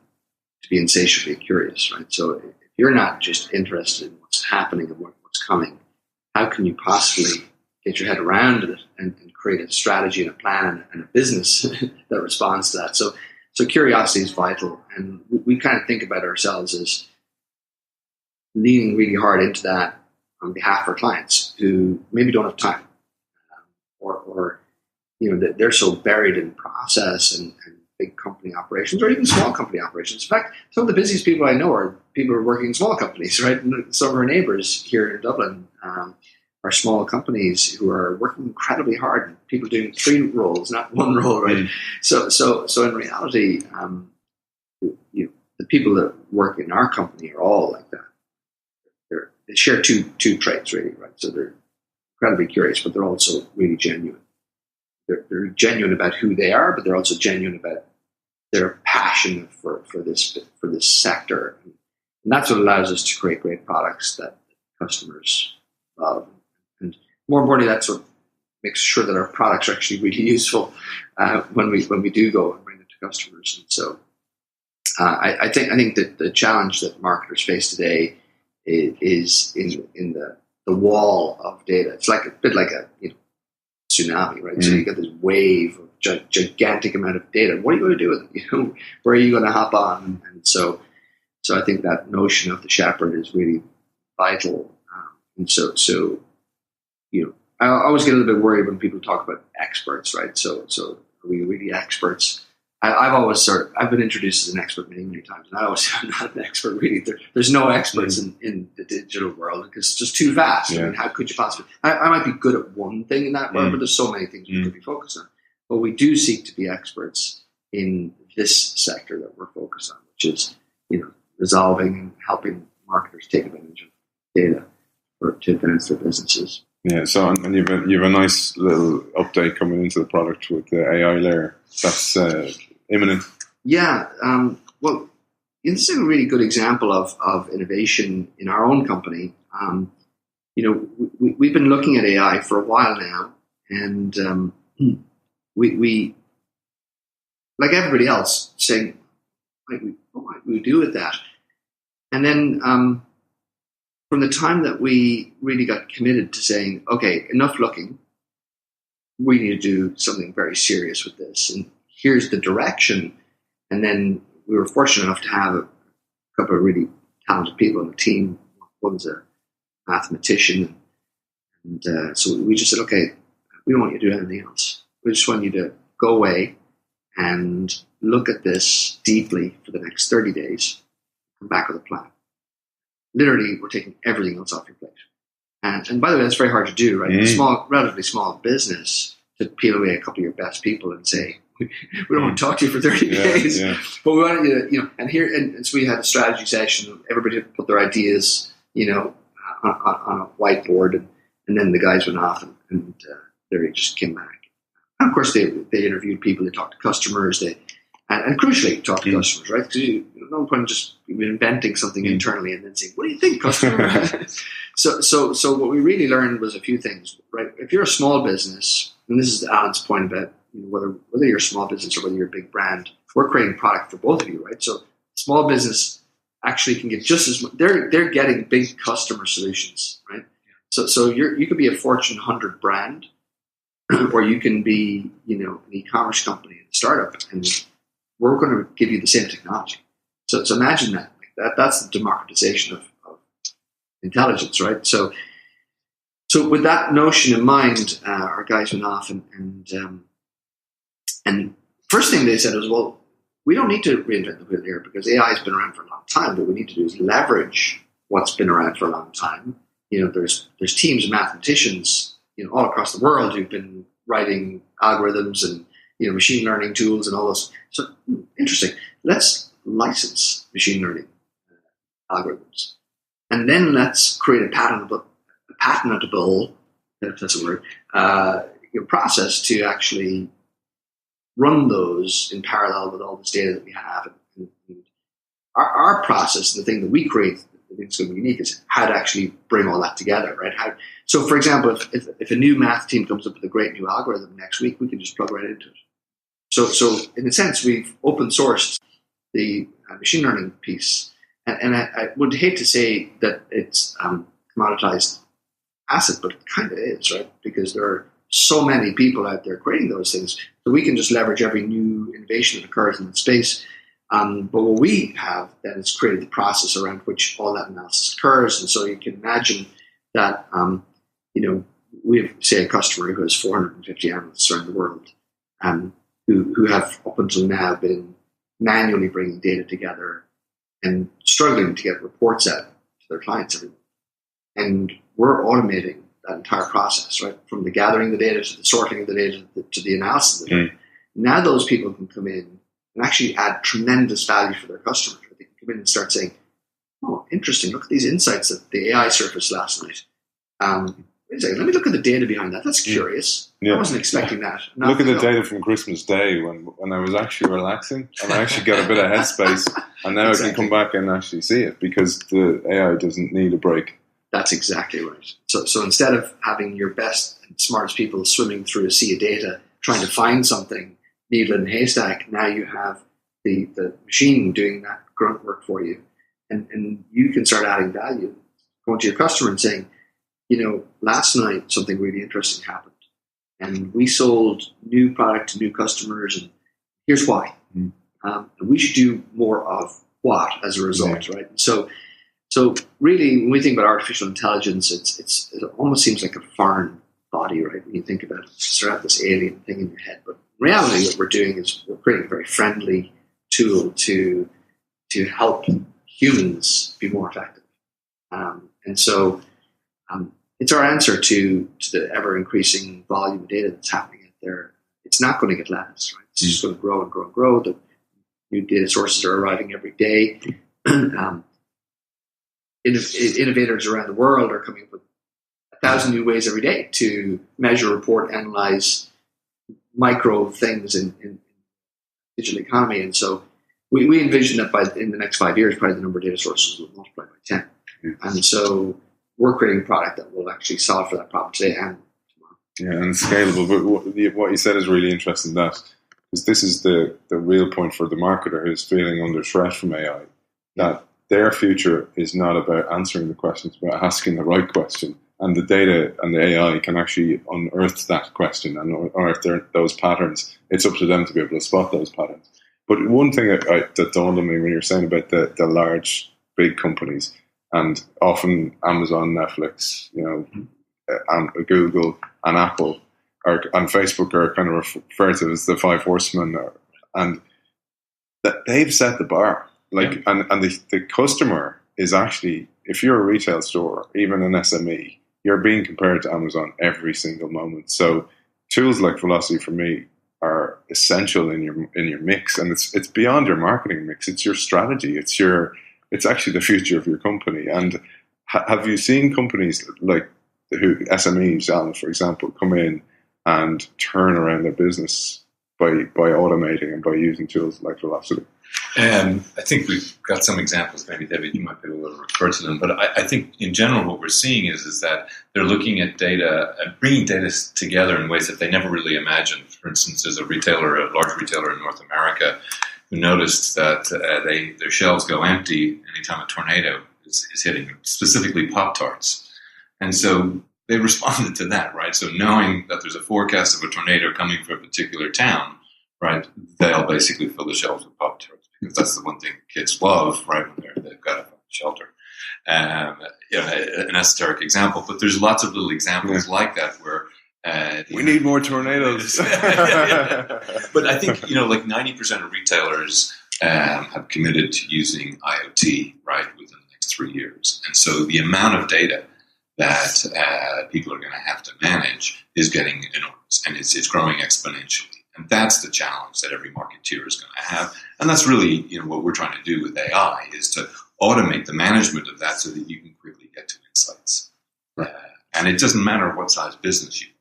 to be insatiably curious, right? So if you're not just interested in what's happening and what's coming, how can you possibly get your head around it and create a strategy and a plan and a business that responds to that? So curiosity is vital, and we kind of think about ourselves as leaning really hard into that on behalf of our clients who maybe don't have time, or they're so buried in process and big company operations, or even small company operations. In fact, some of the busiest people I know are people who are working in small companies, right? And some of our neighbors here in Dublin, are small companies who are working incredibly hard, and people doing 3 roles, not 1 role, right? So in reality, the people that work in our company are all like that. They share two traits, really, right? So they're incredibly curious, but they're also really genuine. They're genuine about who they are, but they're also genuine about their passion for this sector, and that's what allows us to create great products that customers love. And more importantly, that's what makes sure that our products are actually really useful when we do go and bring them to customers. And so, I think that the challenge that marketers face today is in the wall of data. It's like a bit like a tsunami, right? So you get this wave of gigantic amount of data. What are you going to do with it? Where are you going to hop on? And so I think that notion of the shepherd is really vital. And so I always get a little bit worried when people talk about experts, right? So are we really experts? I've been introduced as an expert many times, and I always say I'm not an expert really. There's no experts in the digital world because it's just too vast. Yeah. I mean, how could you possibly? I might be good at one thing in that world, but there's so many things we could be focused on. But we do seek to be experts in this sector that we're focused on, which is resolving and helping marketers take advantage of data to advance their businesses. Yeah, so and you've a nice little update coming into the product with the AI layer. That's imminent. Yeah, well, this is a really good example of innovation in our own company. We've been looking at AI for a while now, and we like everybody else saying, what might we do with that? And then from the time that we really got committed to saying, okay, enough looking, we need to do something very serious with this, and here's the direction. And then we were fortunate enough to have a couple of really talented people on the team. One's a mathematician, and so we just said, okay, we don't want you to do anything else. We just want you to go away and look at this deeply for the next 30 days, come back with a plan. Literally, we're taking everything else off your plate. And by the way, that's very hard to do, right? A relatively small business, to peel away a couple of your best people and say, we don't want to talk to you for 30 days. Yeah. But we wanted you to, and so we had a strategy session. Everybody put their ideas, on a whiteboard, and then the guys went off and they just came back. And of course, they interviewed people, they talked to customers, and crucially talked to customers, right? Because no point just inventing something internally and then saying, "What do you think, customer?" So what we really learned was a few things, right? If you're a small business, and this is Alan's point about whether you're a small business or whether you're a big brand, we're creating product for both of you, right? So small business actually can get just as much. They're getting big customer solutions, right? So you could be a Fortune 100 brand, or you can be an e-commerce company and a startup, and we're going to give you the same technology. So imagine that. That's the democratization of intelligence, right? So with that notion in mind, our guys went off and first thing they said was, well, we don't need to reinvent the wheel here because AI has been around for a long time. What we need to do is leverage what's been around for a long time. There's teams of mathematicians, all across the world who've been writing algorithms and machine learning tools and all those. So interesting. Let's license machine learning algorithms, and then let's create a patentable, if that's a word, process to actually run those in parallel with all this data that we have. And our process, the thing that we create, I think it's going to be unique, is how to actually bring all that together, right? So, for example, if a new math team comes up with a great new algorithm next week, we can just plug right into it. So in a sense, we've open sourced the machine learning piece, and I would hate to say that it's commoditized asset, but it kind of is, right? Because there are so many people out there creating those things, so we can just leverage every new innovation that occurs in the space. But what we have then is created the process around which all that analysis occurs, and so you can imagine that we have, say, a customer who has 450 analysts around the world, who have up until now been manually bringing data together and struggling to get reports out to their clients. And we're automating that entire process, right? From the gathering of the data to the sorting of the data to the analysis of the data. Now those people can come in and actually add tremendous value for their customers. They can come in and start saying, oh, interesting, look at these insights that the AI surfaced last night. Wait a second, let me look at the data behind that. That's curious. I wasn't expecting that. Look at the data from Christmas Day when I was actually relaxing and I actually got a bit of headspace, and now I can come back and actually see it because the AI doesn't need a break. That's exactly right. So instead of having your best and smartest people swimming through a sea of data trying to find something, needle in a haystack, now you have the machine doing that grunt work for you. And you can start adding value, going to your customer and saying, last night something really interesting happened. And we sold new product to new customers, and here's why. And we should do more of what as a result, right? So really, when we think about artificial intelligence, it almost seems like a foreign body, right? When you think about it, you sort of have this alien thing in your head. But in reality, what we're doing is we're creating a very friendly tool to help humans be more effective. And so it's our answer to the ever-increasing volume of data that's happening out there. It's not going to get less, right? It's just going to grow and grow and grow. The new data sources are arriving every day. Innovators around the world are coming up with 1,000 new ways every day to measure, report, analyze micro things in digital economy. And so we envision that in the next 5 years, probably the number of data sources will multiply by 10. And so we're creating a product that will actually solve for that problem today and tomorrow. Yeah, and scalable. But what you said is really interesting, that because this is the real point for the marketer who's feeling under threat from AI, that their future is not about answering the questions, but asking the right question. And the data and the AI can actually unearth that question and unearth those patterns. It's up to them to be able to spot those patterns. But one thing that dawned on me when you were saying about the large, big companies, and often Amazon, Netflix, and Google and Apple and Facebook are kind of referred to as the five horsemen, and that they've set the bar. And the customer is actually, if you're a retail store, even an SME, you're being compared to Amazon every single moment. So tools like Velocidi for me are essential in your mix, and it's beyond your marketing mix. It's your strategy. It's actually the future of your company. And have you seen companies like SMEs, Alan, for example, come in and turn around their business by automating and by using tools like Velocidi? I think we've got some examples. Maybe, David, you might be able to refer to them. But I think in general what we're seeing is that they're looking at data and bringing data together in ways that they never really imagined. For instance, there's a large retailer in North America who noticed that their shelves go empty anytime a tornado is hitting them, specifically Pop-Tarts. And so they responded to that, right? So knowing that there's a forecast of a tornado coming for a particular town, right, they'll basically fill the shelves with Pop-Tarts because that's the one thing kids love, right, when they've got a shelter. An esoteric example, but there's lots of little examples like that where we need more tornadoes. But I think, like 90% of retailers have committed to using IoT, right, within the next 3 years. And so the amount of data that people are going to have to manage is getting enormous, and it's growing exponentially. And that's the challenge that every marketeer is going to have. And that's really, what we're trying to do with AI is to automate the management of that so that you can quickly get to insights. And it doesn't matter what size business you are,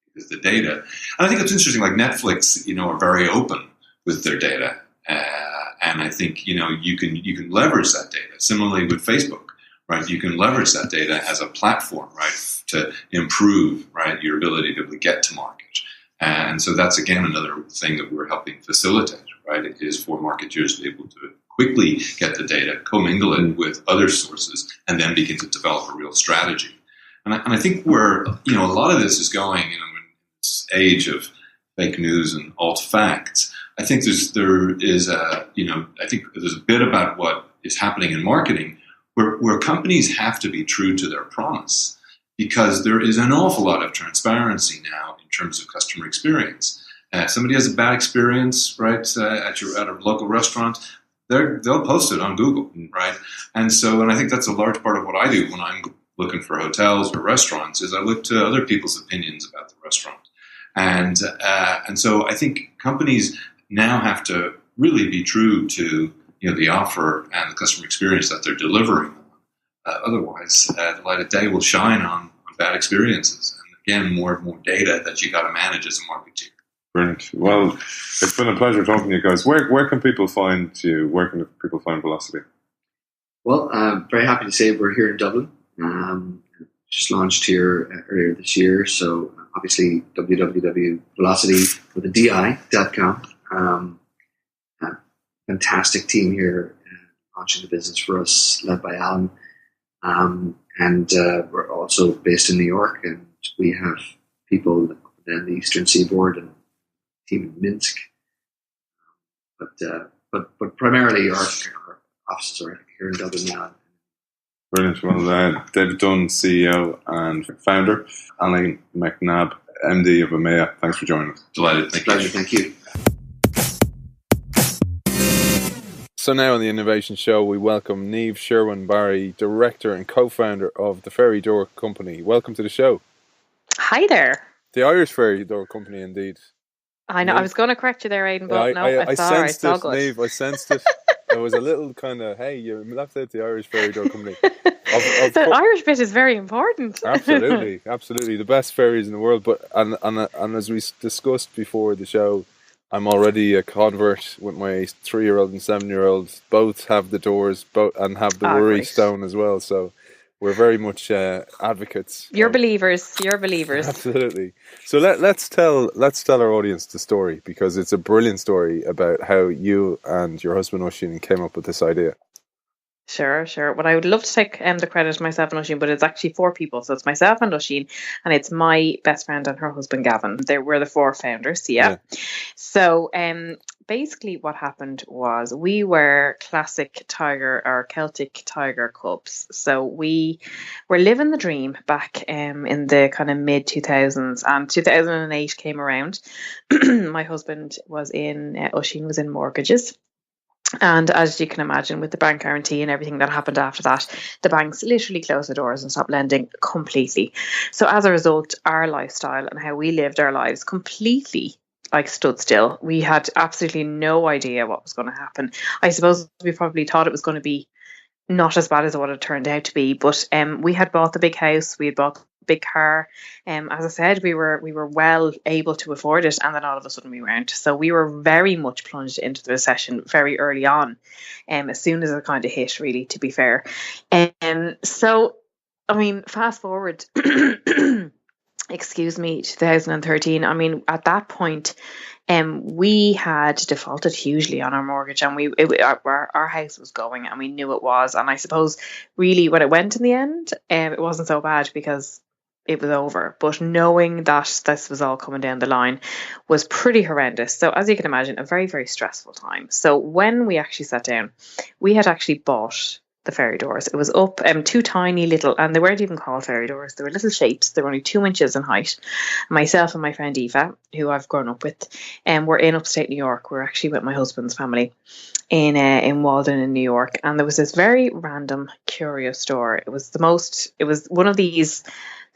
because the data, and I think it's interesting, like Netflix, are very open with their data. And I think, you can leverage that data. Similarly with Facebook, right? You can leverage that data as a platform, right, to improve, right, your ability to be able to get to market. And so that's, again, another thing that we're helping facilitate, right? It is for marketers to be able to quickly get the data, commingle it with other sources, and then begin to develop a real strategy. And I think where, a lot of this is going, in this age of fake news and alt facts, I think there is a bit about what is happening in marketing where companies have to be true to their promise, because there is an awful lot of transparency now in terms of customer experience. Somebody has a bad experience, right, at a local restaurant, they'll post it on Google, right? And I think that's a large part of what I do when I'm looking for hotels or restaurants is I look to other people's opinions about the restaurant. And so I think companies now have to really be true to the offer and the customer experience that they're delivering. Otherwise, the light of day will shine on bad experiences. And again, more and more data that you got to manage as a marketeer. Brilliant. Well, it's been a pleasure talking to you guys. Where can people find you? Where can people find Velocidi? Well, I'm very happy to say we're here in Dublin. Just launched here earlier this year. So obviously www.velocidi.com. Fantastic team here launching the business for us, led by Alan. And we're also based in New York, and we have people in the Eastern Seaboard and team in Minsk. But primarily our offices are here in Dublin now. Brilliant. Well, David Dunne, CEO and founder, Alan McNab, MD of EMEA. Thanks for joining us. Delighted. Thank you. So now on the Innovation Show, we welcome Niamh Sherwin Barry, Director and Co-Founder of the Ferry Door Company. Welcome to the show. Hi there. The Irish Ferry Door Company, indeed. I know. Niamh. I was going to correct you there, Aidan, but I sensed it, Niamh. I sensed it. There was a little kind of, hey, you left out the Irish Ferry Door Company. The Irish bit is very important. Absolutely. The best ferries in the world. But and as we discussed before the show, I'm already a convert with my 3-year-old and 7-year-old. Both have the doors, and have the worry stone as well. So we're very much advocates. You're believers. Absolutely. So let's tell our audience the story, because it's a brilliant story about how you and your husband Oisín came up with this idea. Sure. Well, I would love to take the credit myself and Oisín, but it's actually 4 people. So it's myself and Oisín, and it's my best friend and her husband Gavin. We're the 4 founders. Yeah. So basically what happened was we were classic tiger or Celtic tiger cubs. So we were living the dream back in the kind of mid 2000s, and 2008 came around. My husband was Oisín was in mortgages. And as you can imagine, with the bank guarantee and everything that happened after that, the banks literally closed the doors and stopped lending completely. So as a result, our lifestyle and how we lived our lives completely stood still. We had absolutely no idea what was going to happen. I suppose we probably thought it was going to be not as bad as what it turned out to be, but we had bought the big house, we had bought the big car. As I said, we were well able to afford it, and then all of a sudden we weren't. So we were very much plunged into the recession very early on, as soon as it kind of hit, really, to be fair. So, I mean, fast forward, excuse me, 2013. I mean, at that point, we had defaulted hugely on our mortgage, and our house was going, and we knew it was. And I suppose really when it went in the end, it wasn't so bad because it was over. But knowing that this was all coming down the line was pretty horrendous. So as you can imagine, a very, very stressful time. So when we actually sat down, we had actually bought the ferry doors. It was up 2 tiny little, and they weren't even called ferry doors. They were little shapes. They were only 2 inches in height. Myself and my friend Eva, who I've grown up with, were in upstate New York. We're actually with my husband's family in Walden in New York. And there was this very random curio store. It was one of these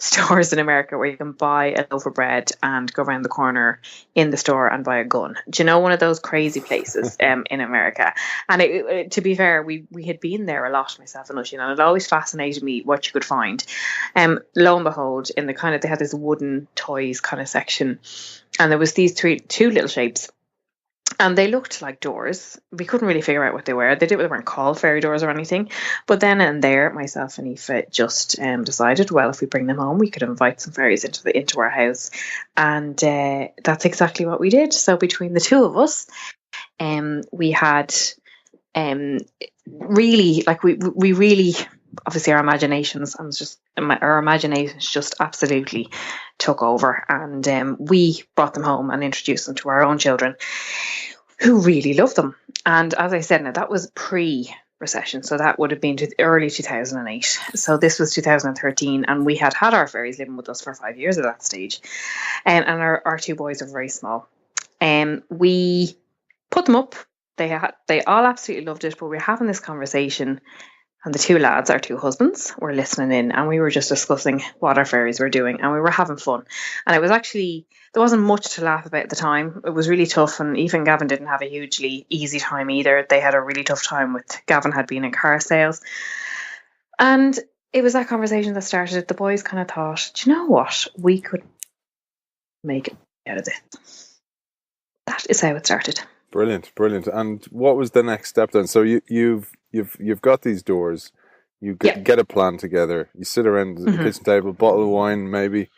stores in America where you can buy a loaf of bread and go around the corner in the store and buy a gun. Do you know, one of those crazy places in America? And to be fair, we had been there a lot, myself and Oisín, and it always fascinated me what you could find. Lo and behold, in the they had this wooden toys kind of section, and there was these 2 little shapes. And they looked like doors. We couldn't really figure out what they were. They weren't called fairy doors or anything. But then and there, myself and Aoife just decided, well, if we bring them home, we could invite some fairies into our house. And that's exactly what we did. So between the 2 of us, we had really, we really, obviously our imaginations just absolutely took over, and we brought them home and introduced them to our own children, who really loved them. And as I said, now that was pre-recession, so that would have been early 2008. So this was 2013, and we had our fairies living with us for 5 years at that stage, and our 2 boys are very small. We put them up. They all absolutely loved it, but we were having this conversation And the two lads, our two husbands, were listening in, and we were just discussing what our fairies were doing, and we were having fun. And it was actually, there wasn't much to laugh about at the time. It was really tough, and even Gavin didn't have a hugely easy time either. They had a really tough time with, Gavin had been in car sales. And it was that conversation that started it. The boys kind of thought, do you know what? We could make it out of this. That is how it started. Brilliant. And what was the next step then? So you've got these doors. You get a plan together. You sit around the kitchen table, bottle of wine, maybe.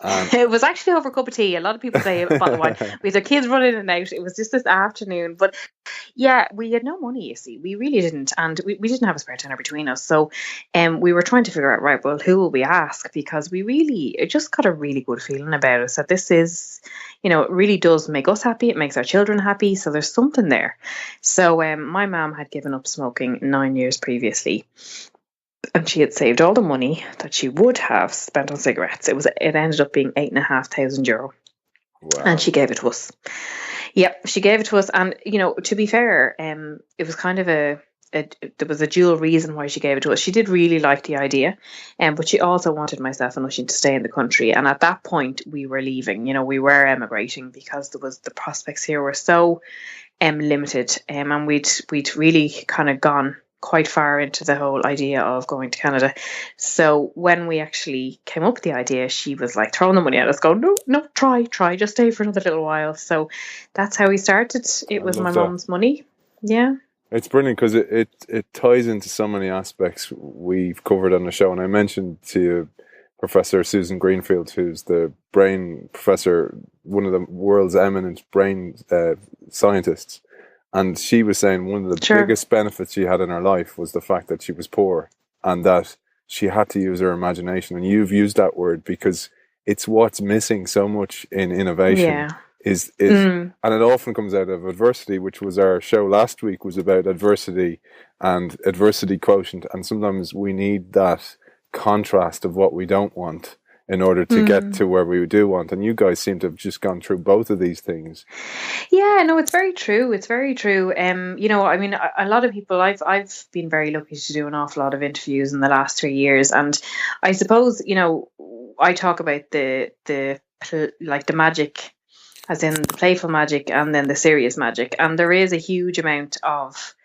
It was actually over a cup of tea. A lot of people say a bottle of wine. We had our kids running in and out. It was just this afternoon. But yeah, we had no money, you see. We really didn't. And we didn't have a spare tenner between us. So we were trying to figure out, right, well, who will we ask? Because it just got a really good feeling about us that this is, it really does make us happy. It makes our children happy. So there's something there. So my mum had given up smoking 9 years previously. And she had saved all the money that she would have spent on cigarettes. It ended up being €8,500. Wow. And she gave it to us. Yep, she gave it to us. And, to be fair, it was kind of there was a dual reason why she gave it to us. She did really like the idea, but she also wanted myself and Oisin to stay in the country. And at that point, we were leaving. We were emigrating because the prospects here were so limited. And we'd really kind of gone quite far into the whole idea of going to Canada. So when we actually came up with the idea, she was like throwing the money at us, going, no, try, just stay for another little while. So that's how we started. It was my mum's money. Yeah. It's brilliant because it ties into so many aspects we've covered on the show. And I mentioned to you Professor Susan Greenfield, who's the brain professor, one of the world's eminent brain scientists. And she was saying one of the biggest benefits she had in her life was the fact that she was poor and that she had to use her imagination. And you've used that word because it's what's missing so much in innovation. Yeah. And it often comes out of adversity, which was our show last week, was about adversity and adversity quotient. And sometimes we need that contrast of what we don't want in order to get to where we do want. And you guys seem to have just gone through both of these things. Yeah, no, it's very true. It's very true. A lot of people, I've been very lucky to do an awful lot of interviews in the last 3 years. And I suppose, I talk about the magic, as in the playful magic and then the serious magic. And there is a huge amount of,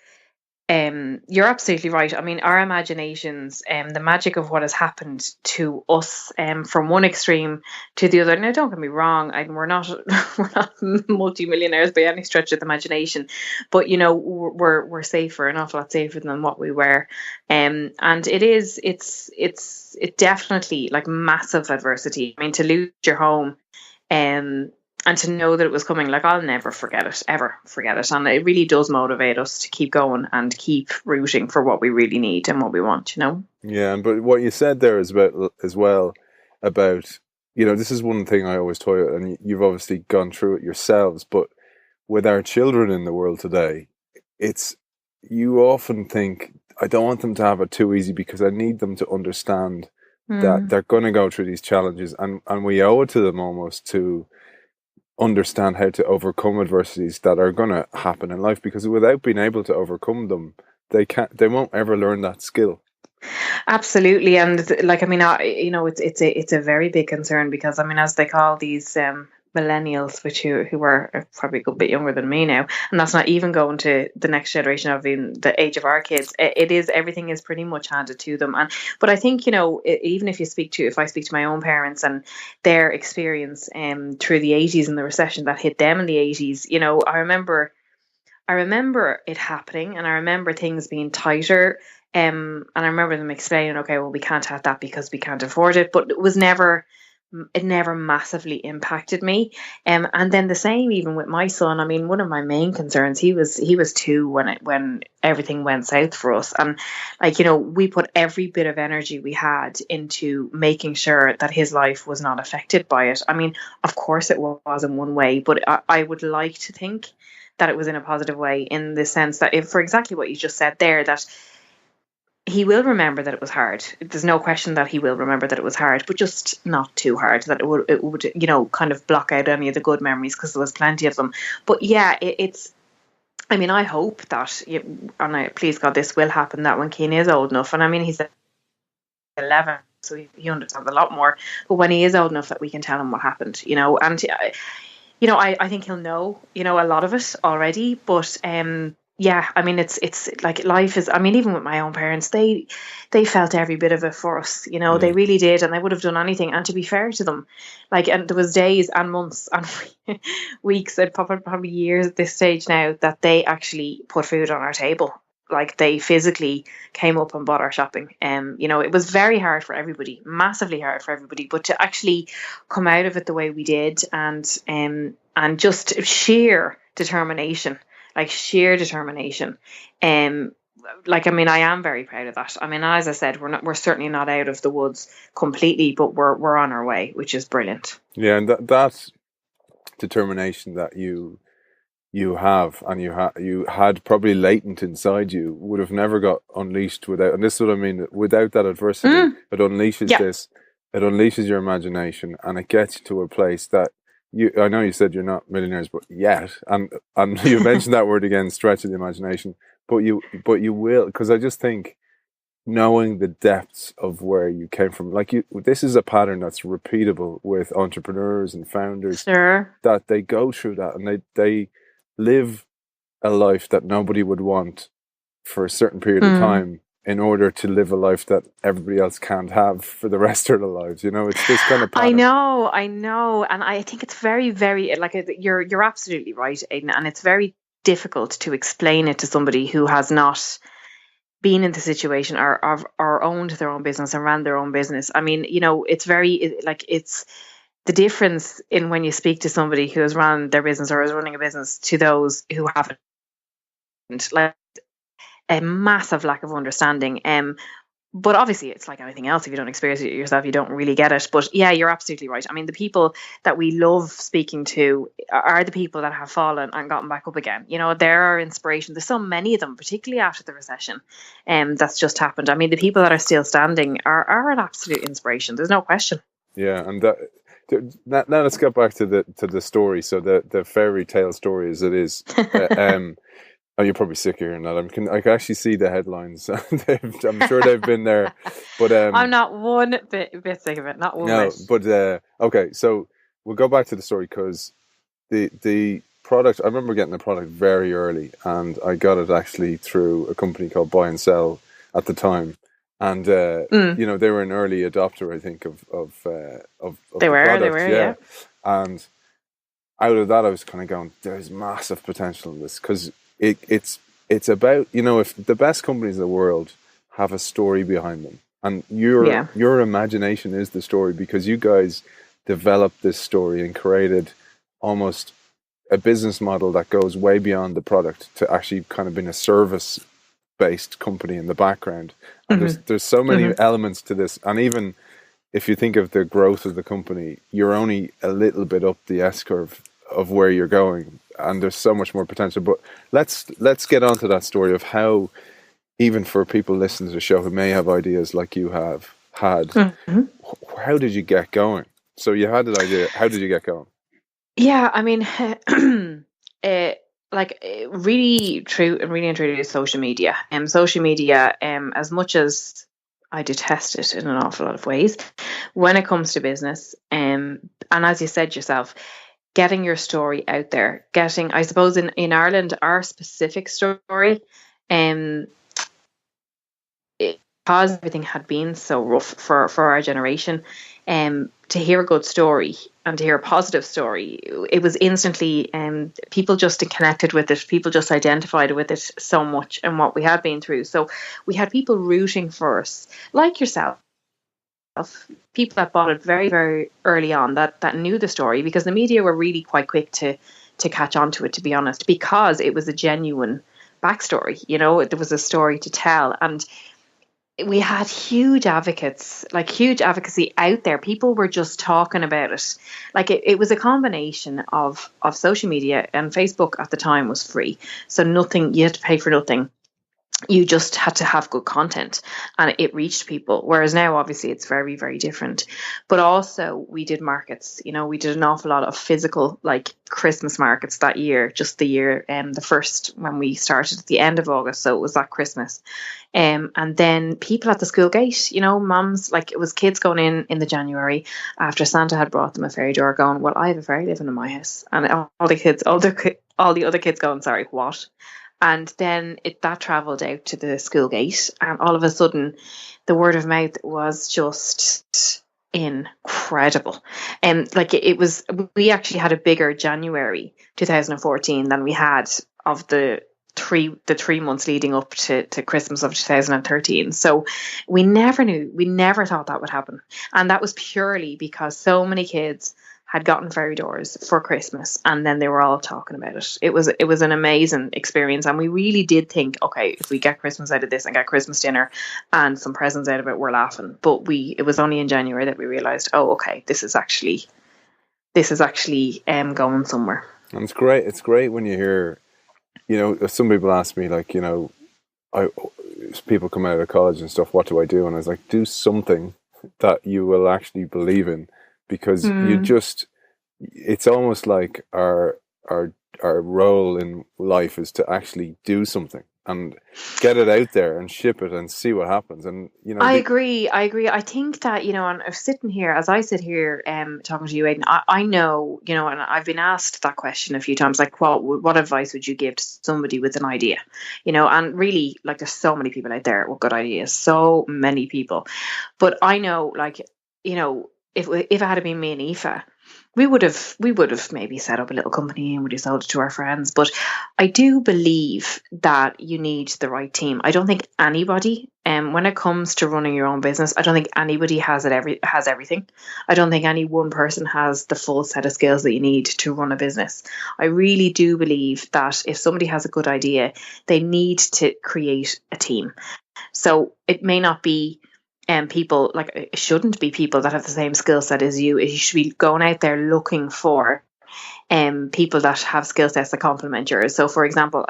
you're absolutely right. I mean, our imaginations, the magic of what has happened to us, from one extreme to the other. Now, don't get me wrong, we're not multimillionaires by any stretch of the imagination, but we're safer, an awful lot safer than what we were. And it's definitely like massive adversity. I mean, to lose your home, and to know that it was coming, like, I'll never forget it, ever forget it. And it really does motivate us to keep going and keep rooting for what we really need and what we want, Yeah, but what you said there is about, this is one thing I always toy with, and you've obviously gone through it yourselves, but with our children in the world today, you often think, I don't want them to have it too easy because I need them to understand that they're going to go through these challenges, and we owe it to them almost to understand how to overcome adversities that are going to happen in life, because without being able to overcome them, they won't ever learn that skill. Absolutely. And it's a very big concern because, as they call these millennials, who are probably a good bit younger than me now, and that's not even going to the next generation of the age of our kids. Everything is pretty much handed to them. But I think, even if I speak to my own parents and their experience through the 80s and the recession that hit them in the 80s, I remember it happening, and I remember things being tighter. And I remember them explaining, okay, well, we can't have that because we can't afford it, but it never massively impacted me. And then the same even with my son. I mean, one of my main concerns, he was 2 when everything went south for us. And we put every bit of energy we had into making sure that his life was not affected by it. I mean, of course it was in one way, but I would like to think that it was in a positive way, in the sense that, for exactly what you just said there, that he will remember that it was hard. There's no question that he will remember that it was hard, but just not too hard, that it would kind of block out any of the good memories, because there was plenty of them. But yeah, I mean, I hope that, please God, this will happen, that when Keane is old enough, and I mean, he's 11, so he understands a lot more, but when he is old enough that we can tell him what happened, and, I think he'll know, a lot of it already, but, yeah, I mean, it's like life is, I mean, even with my own parents, they felt every bit of it for us, they really did, and they would have done anything. And to be fair to them, like, and there was days and months and weeks and probably years at this stage now that they actually put food on our table. Like, they physically came up and bought our shopping. It was very hard for everybody, massively hard for everybody, but to actually come out of it the way we did, and just sheer determination. Like, sheer determination. Like, I mean, I am very proud of that. I mean, as I said, we're certainly not out of the woods completely, but we're on our way, which is brilliant. Yeah, and that determination that you have, and you had probably latent inside you, would have never got unleashed without, and this is what I mean, without that adversity. It unleashes this, it unleashes your imagination, and it gets you to a place that I know you said you're not millionaires, but yet, and you mentioned that word again, stretching the imagination, but you will, because I just think, knowing the depths of where you came from, like, this is a pattern that's repeatable with entrepreneurs and founders. Sure. That they go through that, and they live a life that nobody would want for a certain period of time, in order to live a life that everybody else can't have for the rest of their lives. It's this kind of pattern. I know. And I think it's very, very, like, you're absolutely right, Aidan. And it's very difficult to explain it to somebody who has not been in the situation, or owned their own business and ran their own business. I mean, it's very, like, it's the difference in when you speak to somebody who has run their business or is running a business to those who haven't. Like, a massive lack of understanding. But obviously, it's like anything else. If you don't experience it yourself, you don't really get it. But yeah, you're absolutely right. I mean, the people that we love speaking to are the people that have fallen and gotten back up again. They're our inspiration. There's so many of them, particularly after the recession, that's just happened. I mean, the people that are still standing are an absolute inspiration. There's no question. Yeah, and now let's get back to the story. So the fairy tale story, as it is. Oh, you're probably sick of hearing that. I can actually see the headlines. I'm sure they've been there, but I'm not one bit sick of it. Not one bit. But okay. So we'll go back to the story, because the product. I remember getting the product very early, and I got it actually through a company called Buy and Sell at the time, and they were an early adopter, I think, of they were, yeah. And out of that, I was kind of going, there's massive potential in this, because it's about, if the best companies in the world have a story behind them, and your imagination is the story, because you guys developed this story and created almost a business model that goes way beyond the product to actually kind of being a service based company in the background. And there's so many elements to this, and even if you think of the growth of the company, you're only a little bit up the S-curve of where you're going, and there's so much more potential. But let's get on to that story of how, even for people listening to the show who may have ideas like you have had, how did you get going? So you had an idea, how did you get going? Yeah, I mean, really true and really and truly is social media. Social media, as much as I detest it in an awful lot of ways, when it comes to business, and as you said yourself, getting your story out there, I suppose in Ireland, our specific story, because everything had been so rough for our generation, to hear a good story and to hear a positive story, it was instantly, people just connected with it, people just identified with it so much and what we had been through. So we had people rooting for us, like yourself, people that bought it very, very early on, that knew the story, because the media were really quite quick to catch on to it, to be honest, because it was a genuine backstory. There was a story to tell, and we had huge advocacy out there. People were just talking about it. Like, it was a combination of social media, and Facebook at the time was free, so you had to pay for nothing. you just had to have good content and it reached people. Whereas now, obviously, it's very, very different. But also, we did markets. We did an awful lot of physical, like Christmas markets that year, just the year, the first when we started at the end of August. So it was that Christmas. And then people at the school gate, mums, like it was kids going in the January after Santa had brought them a fairy door going, well, I have a fairy living in my house. And all the other kids going, sorry, what? And then that travelled out to the school gate, and all of a sudden, the word of mouth was just incredible. And we actually had a bigger January 2014 than we had of the 3 months leading up to Christmas of 2013. So we never thought that would happen, and that was purely because so many kids had gotten fairy doors for Christmas, and then they were all talking about it. It was an amazing experience, and we really did think, okay, if we get Christmas out of this and get Christmas dinner and some presents out of it, we're laughing. But it was only in January that we realised, oh, okay, this is actually going somewhere. And it's great. It's great when you hear, some people ask me, like, people come out of college and stuff, what do I do? And I was like, do something that you will actually believe in. Because it's almost like our role in life is to actually do something and get it out there and ship it and see what happens. And I agree. I think that and I'm sitting here as I sit here talking to you, Aidan. I know and I've been asked that question a few times, like what advice would you give to somebody with an idea, and really, like, there's so many people out there with good ideas, so many people, but I know, like, if it had been me and Aoife, we would have maybe set up a little company and we'd have sold it to our friends. But I do believe that you need the right team. I don't think anybody, when it comes to running your own business, I don't think anybody has everything. I don't think any one person has the full set of skills that you need to run a business. I really do believe that if somebody has a good idea, they need to create a team. So it may not be people, like, it shouldn't be people that have the same skill set as you. You should be going out there looking for people that have skill sets that complement yours. So, for example,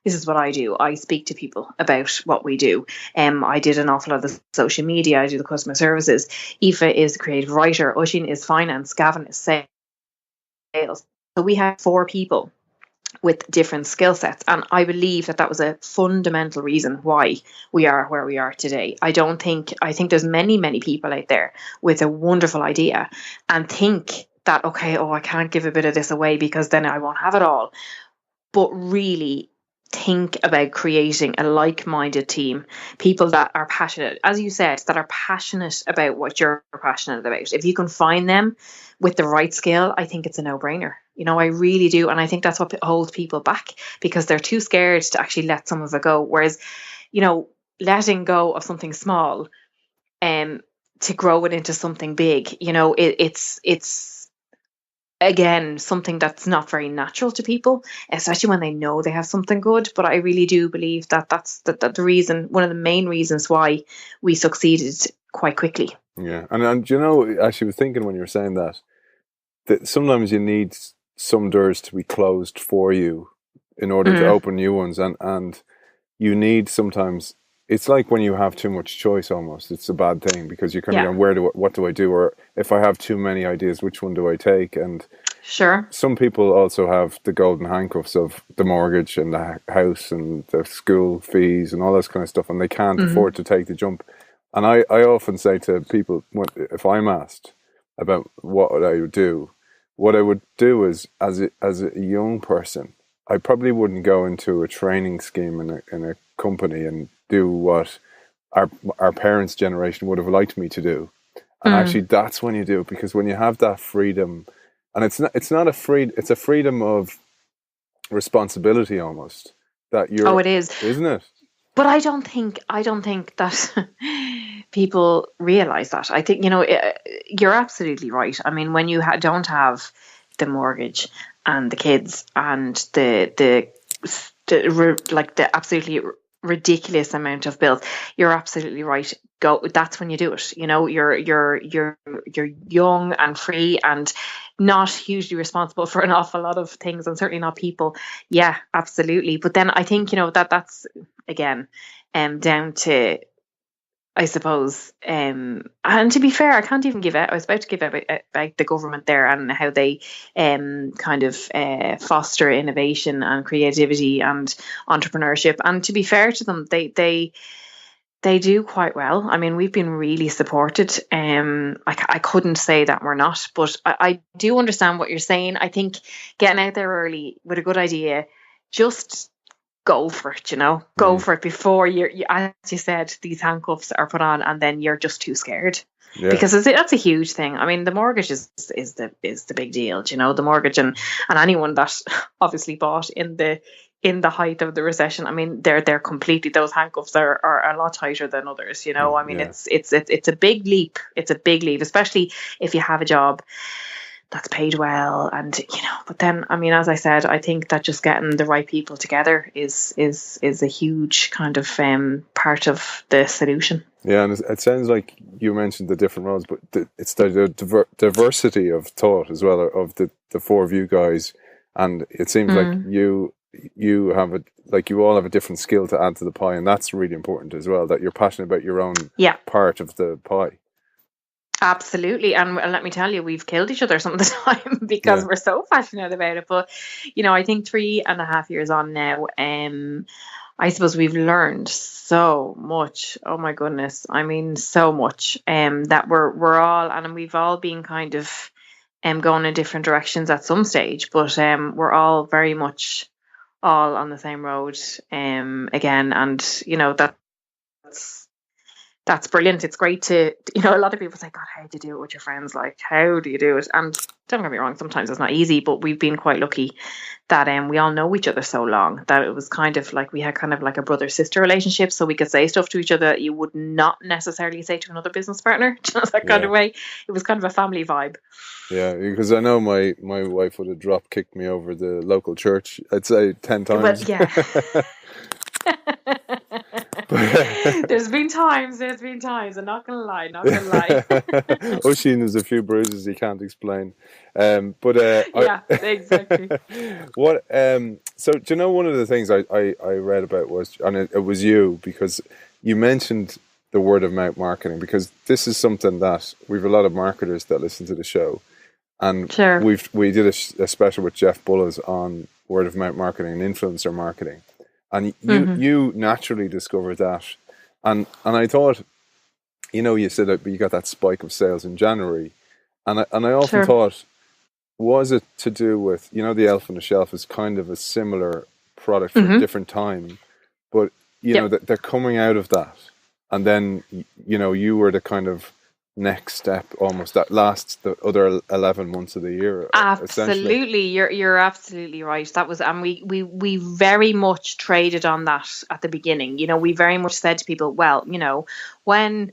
this is what I do. I speak to people about what we do. I did an awful lot of the social media. I do the customer services. Aoife is a creative writer. Oisín is finance. Gavin is sales. So we have 4 people with different skill sets, and I believe that was a fundamental reason why we are where we are today. I think there's many people out there with a wonderful idea and think that, okay, I can't give a bit of this away because then I won't have it all. But really think about creating a like-minded team, people that are passionate, as you said, that are passionate about what you're passionate about. If you can find them with the right skill, I think it's a no-brainer. I really do. And I think that's what holds people back, because they're too scared to actually let some of it go. Whereas, letting go of something small to grow it into something big, it's again something that's not very natural to people, especially when they know they have something good. But I really do believe that that's the reason, one of the main reasons why we succeeded quite quickly. Yeah. And actually was thinking when you were saying that sometimes you need some doors to be closed for you in order to open new ones, and you need, sometimes it's like when you have too much choice, almost it's a bad thing, because you're kind of going, what do I do, or if I have too many ideas, which one do I take? And sure, some people also have the golden handcuffs of the mortgage and the house and the school fees and all this kind of stuff, and they can't afford to take the jump. And I often say to people, if I'm asked about what I would do, what I would do is, as a young person, I probably wouldn't go into a training scheme in a company and do what our parents' generation would have liked me to do. And actually, that's when you do it, because when you have that freedom, and it's a freedom of responsibility almost, that you're. Oh, it is, isn't it? But I don't think that people realize that. I think, you're absolutely right. I mean, when you don't have the mortgage and the kids and the absolutely ridiculous amount of bills. You're absolutely right. Go. That's when you do it. You're young and free and not hugely responsible for an awful lot of things, and certainly not people. Yeah, absolutely. But then I think that's again, down to, I suppose, and to be fair, I can't even give out. I was about to give out about the government there and how they kind of foster innovation and creativity and entrepreneurship. And to be fair to them, they do quite well. I mean, we've been really supported. I couldn't say that we're not, but I do understand what you're saying. I think getting out there early with a good idea, just go for it, go for it before you, as you said, these handcuffs are put on and then you're just too scared. Yeah. Because that's a huge thing. I mean, the mortgage is the big deal, the mortgage and anyone that obviously bought in the height of the recession. I mean, they're completely, those handcuffs are a lot tighter than others, I mean, it's a big leap. It's a big leap, especially if you have a job that's paid well, and but then, I mean, as I said, I think that just getting the right people together is a huge kind of part of the solution. Yeah, and it sounds like you mentioned the different roles, but it's the diversity of thought as well of the four of you guys, and it seems like you have you all have a different skill to add to the pie, and that's really important as well, that you're passionate about your own part of the pie. Absolutely. And let me tell you, we've killed each other some of the time because we're so passionate about it. But, I think 3.5 years on now, I suppose we've learned so much. Oh my goodness. I mean, so much that we're all, and we've all been kind of going in different directions at some stage, but we're all very much all on the same road again. And, that's brilliant. It's great to, a lot of people say, God, how do you do it with your friends? Like, how do you do it? And don't get me wrong, sometimes it's not easy, but we've been quite lucky that we all know each other so long that it was kind of like we had kind of like a brother-sister relationship, so we could say stuff to each other that you would not necessarily say to another business partner, that kind of way. It was kind of a family vibe. Yeah, because I know my wife would have drop kicked me over the local church, I'd say 10 times. But yeah. There's been times, I'm not gonna lie. Oisin has a few bruises he can't explain. Yeah, exactly. What so do you know, one of the things I read about was, and it was you, because you mentioned the word of mouth marketing, because this is something that we've a lot of marketers that listen to the show, and sure. we did a special with Jeff Bullis on word of mouth marketing and influencer marketing. And you naturally discovered that, and I thought, you said that you got that spike of sales in January, and I often thought, was it to do with, the elf on the shelf is kind of a similar product for a different time, but that they're coming out of that, and then you were the kind of next step, almost that lasts the other 11 months of the year. Absolutely, you're absolutely right. That was, and we very much traded on that at the beginning. We very much said to people, well, when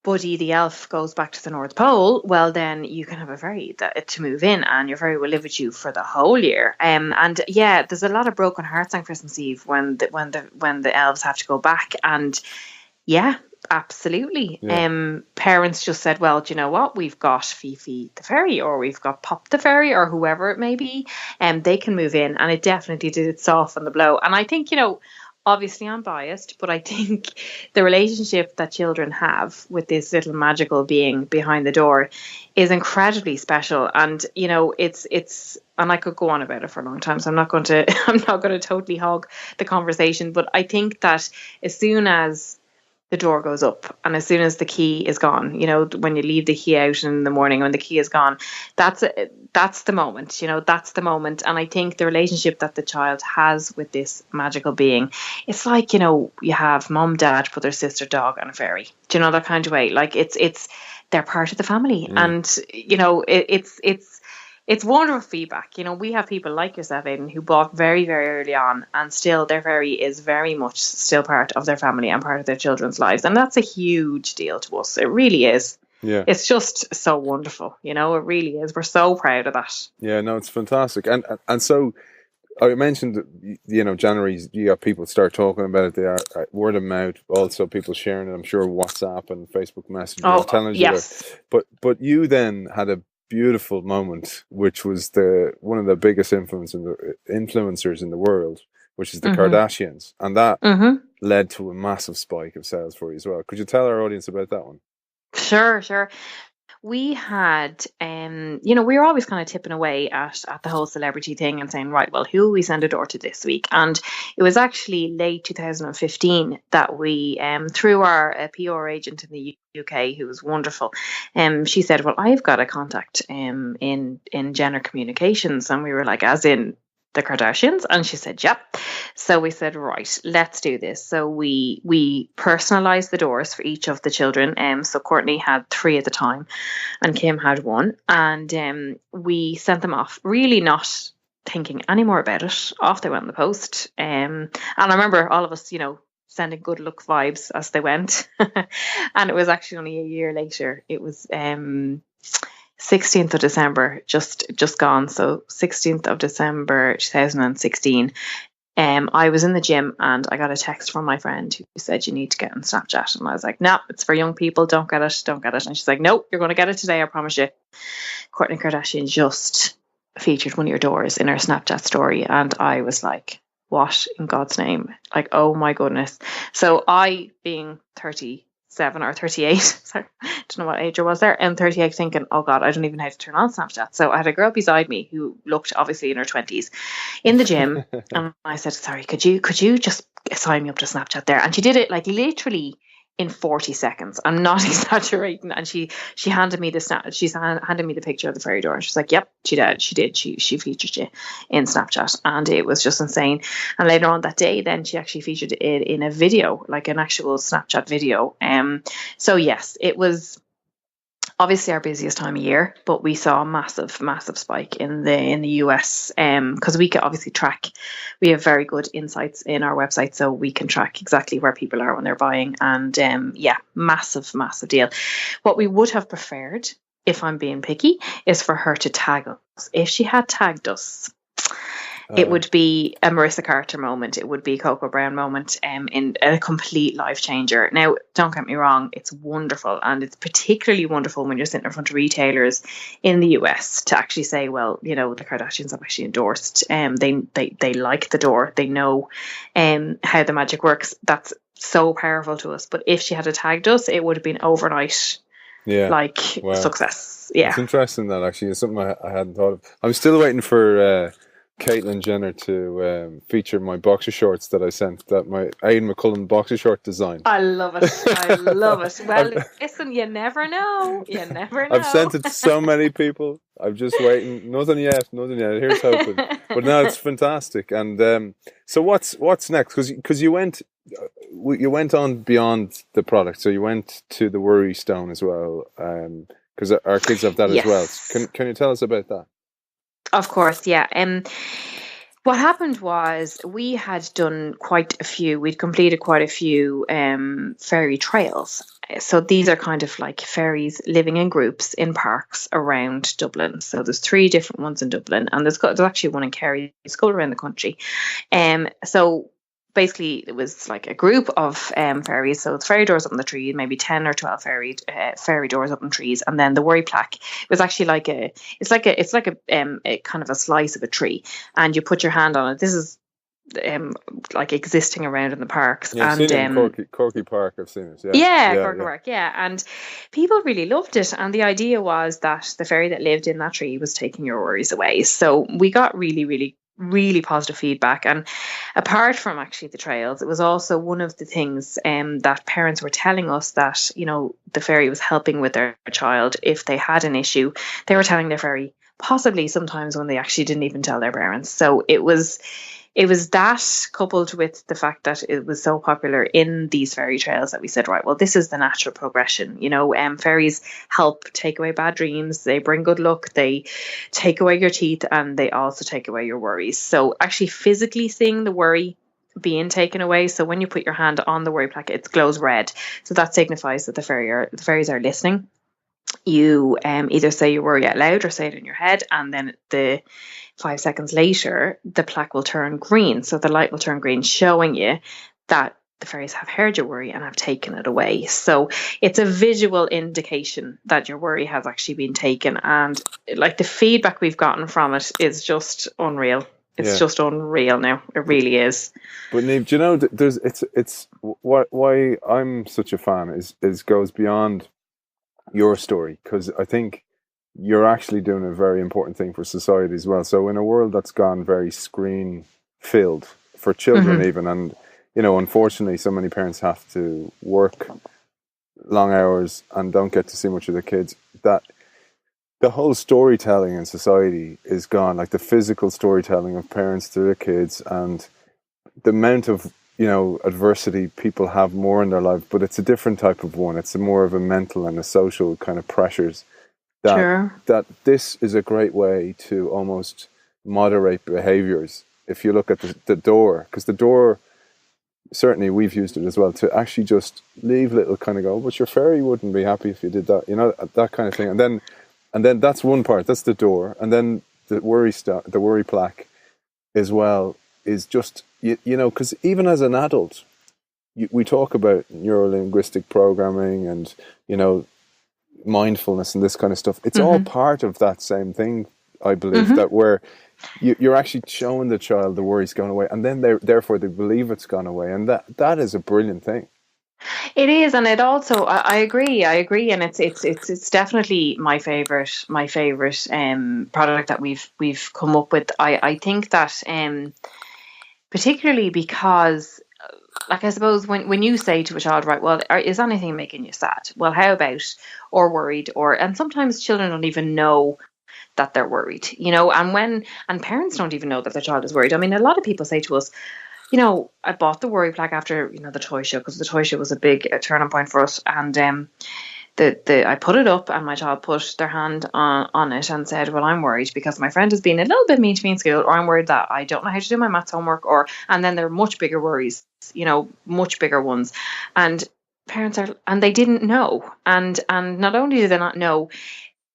Buddy the elf goes back to the North Pole, well, then you can have a ferry to move in, and your ferry will live with you for the whole year. And yeah, there's a lot of broken hearts on Christmas Eve when the elves have to go back, and yeah. Absolutely. Yeah. Parents just said, well, do you know what? We've got Fifi the fairy, or we've got Pop the fairy, or whoever it may be, and they can move in. And it definitely did soften the blow. And I think, obviously I'm biased, but I think the relationship that children have with this little magical being behind the door is incredibly special. And, it's and I could go on about it for a long time, so I'm not going to totally hog the conversation. But I think that as soon as the door goes up, and as soon as the key is gone, when you leave the key out in the morning, when the key is gone, that's the moment, that's the moment. And I think the relationship that the child has with this magical being, it's like, you have mom, dad, brother, sister, dog, and a fairy. Do you know, that kind of way? Like it's they're part of the family. And, it's wonderful feedback. We have people like yourself, Aidan, who bought very, very early on, and still their fairy is very much still part of their family and part of their children's lives. And that's a huge deal to us. It really is. Yeah. It's just so wonderful. It really is. We're so proud of that. Yeah, no, it's fantastic. And so I mentioned, January, you got people start talking about it. They are word of mouth. Also, people sharing it. I'm sure WhatsApp and Facebook Messenger Oh, telling each other. yes. But you then had a beautiful moment, which was one of the biggest influencers in the world, which is the Kardashians, and that led to a massive spike of sales for you as well. Could you tell our audience about that one? Sure. We had, we were always kind of tipping away at the whole celebrity thing and saying, right, well, who will we send a door to this week? And it was actually late 2015 that we, through our PR agent in the UK, who was wonderful, she said, well, I've got a contact in Jenner Communications. And we were like, as in the Kardashians? And she said, yep. So we said, right, let's do this. So we personalized the doors for each of the children. So Courtney had 3 at the time and Kim had 1. And we sent them off, really not thinking any more about it. Off they went in the post. And I remember all of us, sending good luck vibes as they went. And it was actually only a year later. It was 16th of December, just gone. So 16th of December 2016. I was in the gym and I got a text from my friend who said, you need to get on Snapchat. And I was like, no, it's for young people. Don't get it. And she's like, no, you're going to get it today. I promise you. Kourtney Kardashian just featured one of your doors in her Snapchat story. And I was like, what in God's name? Like, oh my goodness. So I, being 37 or 38, sorry, I don't know what age I was there, and 38, thinking, oh God, I don't even know how to turn on Snapchat. So I had a girl beside me who looked obviously in her 20s in the gym. And I said, sorry, could you just sign me up to Snapchat there? And she did it like literally in 40 seconds. I'm not exaggerating. And she handed me handed me the picture of the fairy door. And she's like, yep, she did. She featured you in Snapchat. And it was just insane. And later on that day, then she actually featured it in a video, like an actual Snapchat video. So yes, it was obviously our busiest time of year, but we saw a massive spike in the US because we can obviously track. We have very good insights in our website, so we can track exactly where people are when they're buying. And massive deal. What we would have preferred, if I'm being picky, is for her to tag us. If she had tagged us, it would be a Marissa Carter moment. It would be a Coco Brown moment in a complete life changer. Now, don't get me wrong, it's wonderful. And it's particularly wonderful when you're sitting in front of retailers in the US to actually say, well, the Kardashians have actually endorsed. They like the door. They know how the magic works. That's so powerful to us. But if she had tagged us, it would have been overnight. Yeah, success. Yeah, it's interesting that actually is something I hadn't thought of. I'm still waiting for Caitlyn Jenner to feature my boxer shorts that I sent, that my Aidan McCullen boxer short design. I love it. Well, listen, you never know. I've sent it to so many people. I'm just waiting. Nothing yet. Here's hoping. But no, it's fantastic. And so what's next? Because you went on beyond the product. So you went to the Worry Stone as well. Because our kids have that as well. Can you tell us about that? Of course, yeah. What happened was we had done we'd completed quite a few fairy trails. So these are kind of like fairies living in groups in parks around Dublin. So there's 3 different ones in Dublin, and there's actually one in Kerry. It's all around the country. So basically it was like a group of fairies. So it's fairy doors up in the tree, maybe 10 or 12 fairy doors up in trees, and then the worry plaque was actually like a kind of a slice of a tree, and you put your hand on it. This is like existing around in the parks. Yeah, and in Corky Park, I've seen it. Corky Park, and people really loved it. And the idea was that the fairy that lived in that tree was taking your worries away. So we got really positive feedback. And apart from actually the trails, it was also one of the things that parents were telling us, that the fairy was helping with their child if they had an issue. They were telling their fairy, possibly sometimes when they actually didn't even tell their parents. So it was that, coupled with the fact that it was so popular in these fairy trails, that we said, right, well, this is the natural progression. Fairies help take away bad dreams. They bring good luck. They take away your teeth, and they also take away your worries. So actually physically seeing the worry being taken away. So when you put your hand on the worry plaque, it glows red. So that signifies that the fairies are listening. you either say your worry out loud or say it in your head, and then 5 seconds later, the plaque will turn green. So the light will turn green, showing you that the fairies have heard your worry and have taken it away. So it's a visual indication that your worry has actually been taken. And like the feedback we've gotten from it is just unreal. It's just unreal now. It really is. But Niamh, do you know, it's why I'm such a fan is goes beyond your story, because I think you're actually doing a very important thing for society as well. So in a world that's gone very screen filled for children even, and you know, unfortunately so many parents have to work long hours and don't get to see much of their kids, that the whole storytelling in society is gone, like the physical storytelling of parents to their kids, and the amount of, you know, adversity people have more in their life, but it's a different type of one. It's more of a mental and a social kind of pressures that this is a great way to almost moderate behaviors. If you look at the door, because the door, certainly we've used it as well, to actually just leave little kind of go, but your fairy wouldn't be happy if you did that, you know, that kind of thing. And then that's one part, that's the door. And then the worry plaque as well is just, you know, because even as an adult, we talk about neuro-linguistic programming and, you know, mindfulness and this kind of stuff. It's all part of that same thing, I believe, that where you're actually showing the child the worry's gone away, and then therefore they believe it's gone away, and that is a brilliant thing. It is, and it also, I agree, and it's definitely my favorite product that we've come up with. I think that particularly because, like, I suppose when you say to a child, right, well, is anything making you sad? Well, how about, or worried, and sometimes children don't even know that they're worried, you know, and parents don't even know that their child is worried. I mean, a lot of people say to us, you know, I bought the worry plaque after, you know, the toy show, because the toy show was a big turning point for us, and I put it up, and my child put their hand on it and said, well, I'm worried because my friend has been a little bit mean to me in school, or I'm worried that I don't know how to do my maths homework, and then there are much bigger worries, you know, much bigger ones. And parents and they didn't know. And not only do they not know,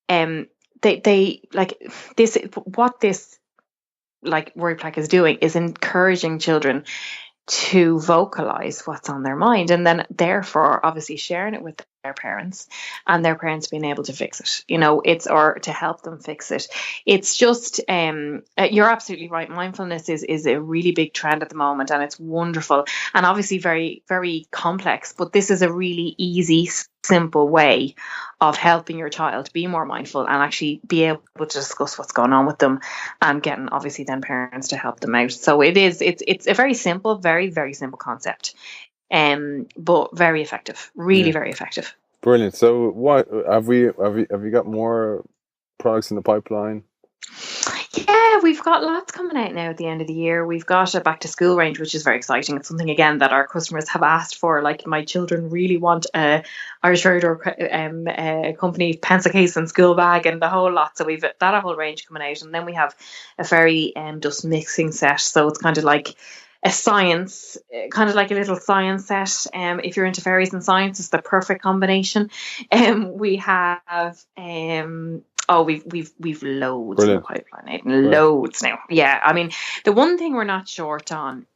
they like this, what this like worry plaque is doing is encouraging children to vocalize what's on their mind, and then therefore obviously sharing it with their parents, and their parents being able to fix it, you know, or to help them fix it. It's just you're absolutely right. Mindfulness is a really big trend at the moment, and it's wonderful, and obviously very, very complex, but this is a really easy, simple way of helping your child be more mindful and actually be able to discuss what's going on with them, and getting obviously then parents to help them out. So it's a very simple, very, very simple concept, but very effective, really very effective. Brilliant. So what have you got more products in the pipeline? Yeah, we've got lots coming out now at the end of the year. We've got a back to school range, which is very exciting. It's something, again, that our customers have asked for. Like, my children really want a Irish Fairy Door company pencil case and school bag and the whole lot. So we've got a whole range coming out. And then we have a fairy dust mixing set. So it's kind of like a science, kind of like a little science set. If you're into fairies and science, it's the perfect combination. We have we've loads in the pipeline, loads now. Yeah, I mean, the one thing we're not short on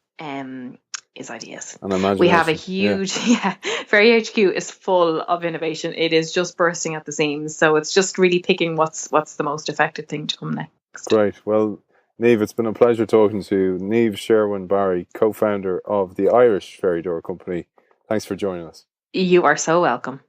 is ideas. We have a huge, Fairy HQ is full of innovation. It is just bursting at the seams. So it's just really picking what's the most effective thing to come next. Great. Well, Niamh, it's been a pleasure talking to you. Niamh Sherwin Barry, co-founder of the Irish Fairy Door Company. Thanks for joining us. You are so welcome.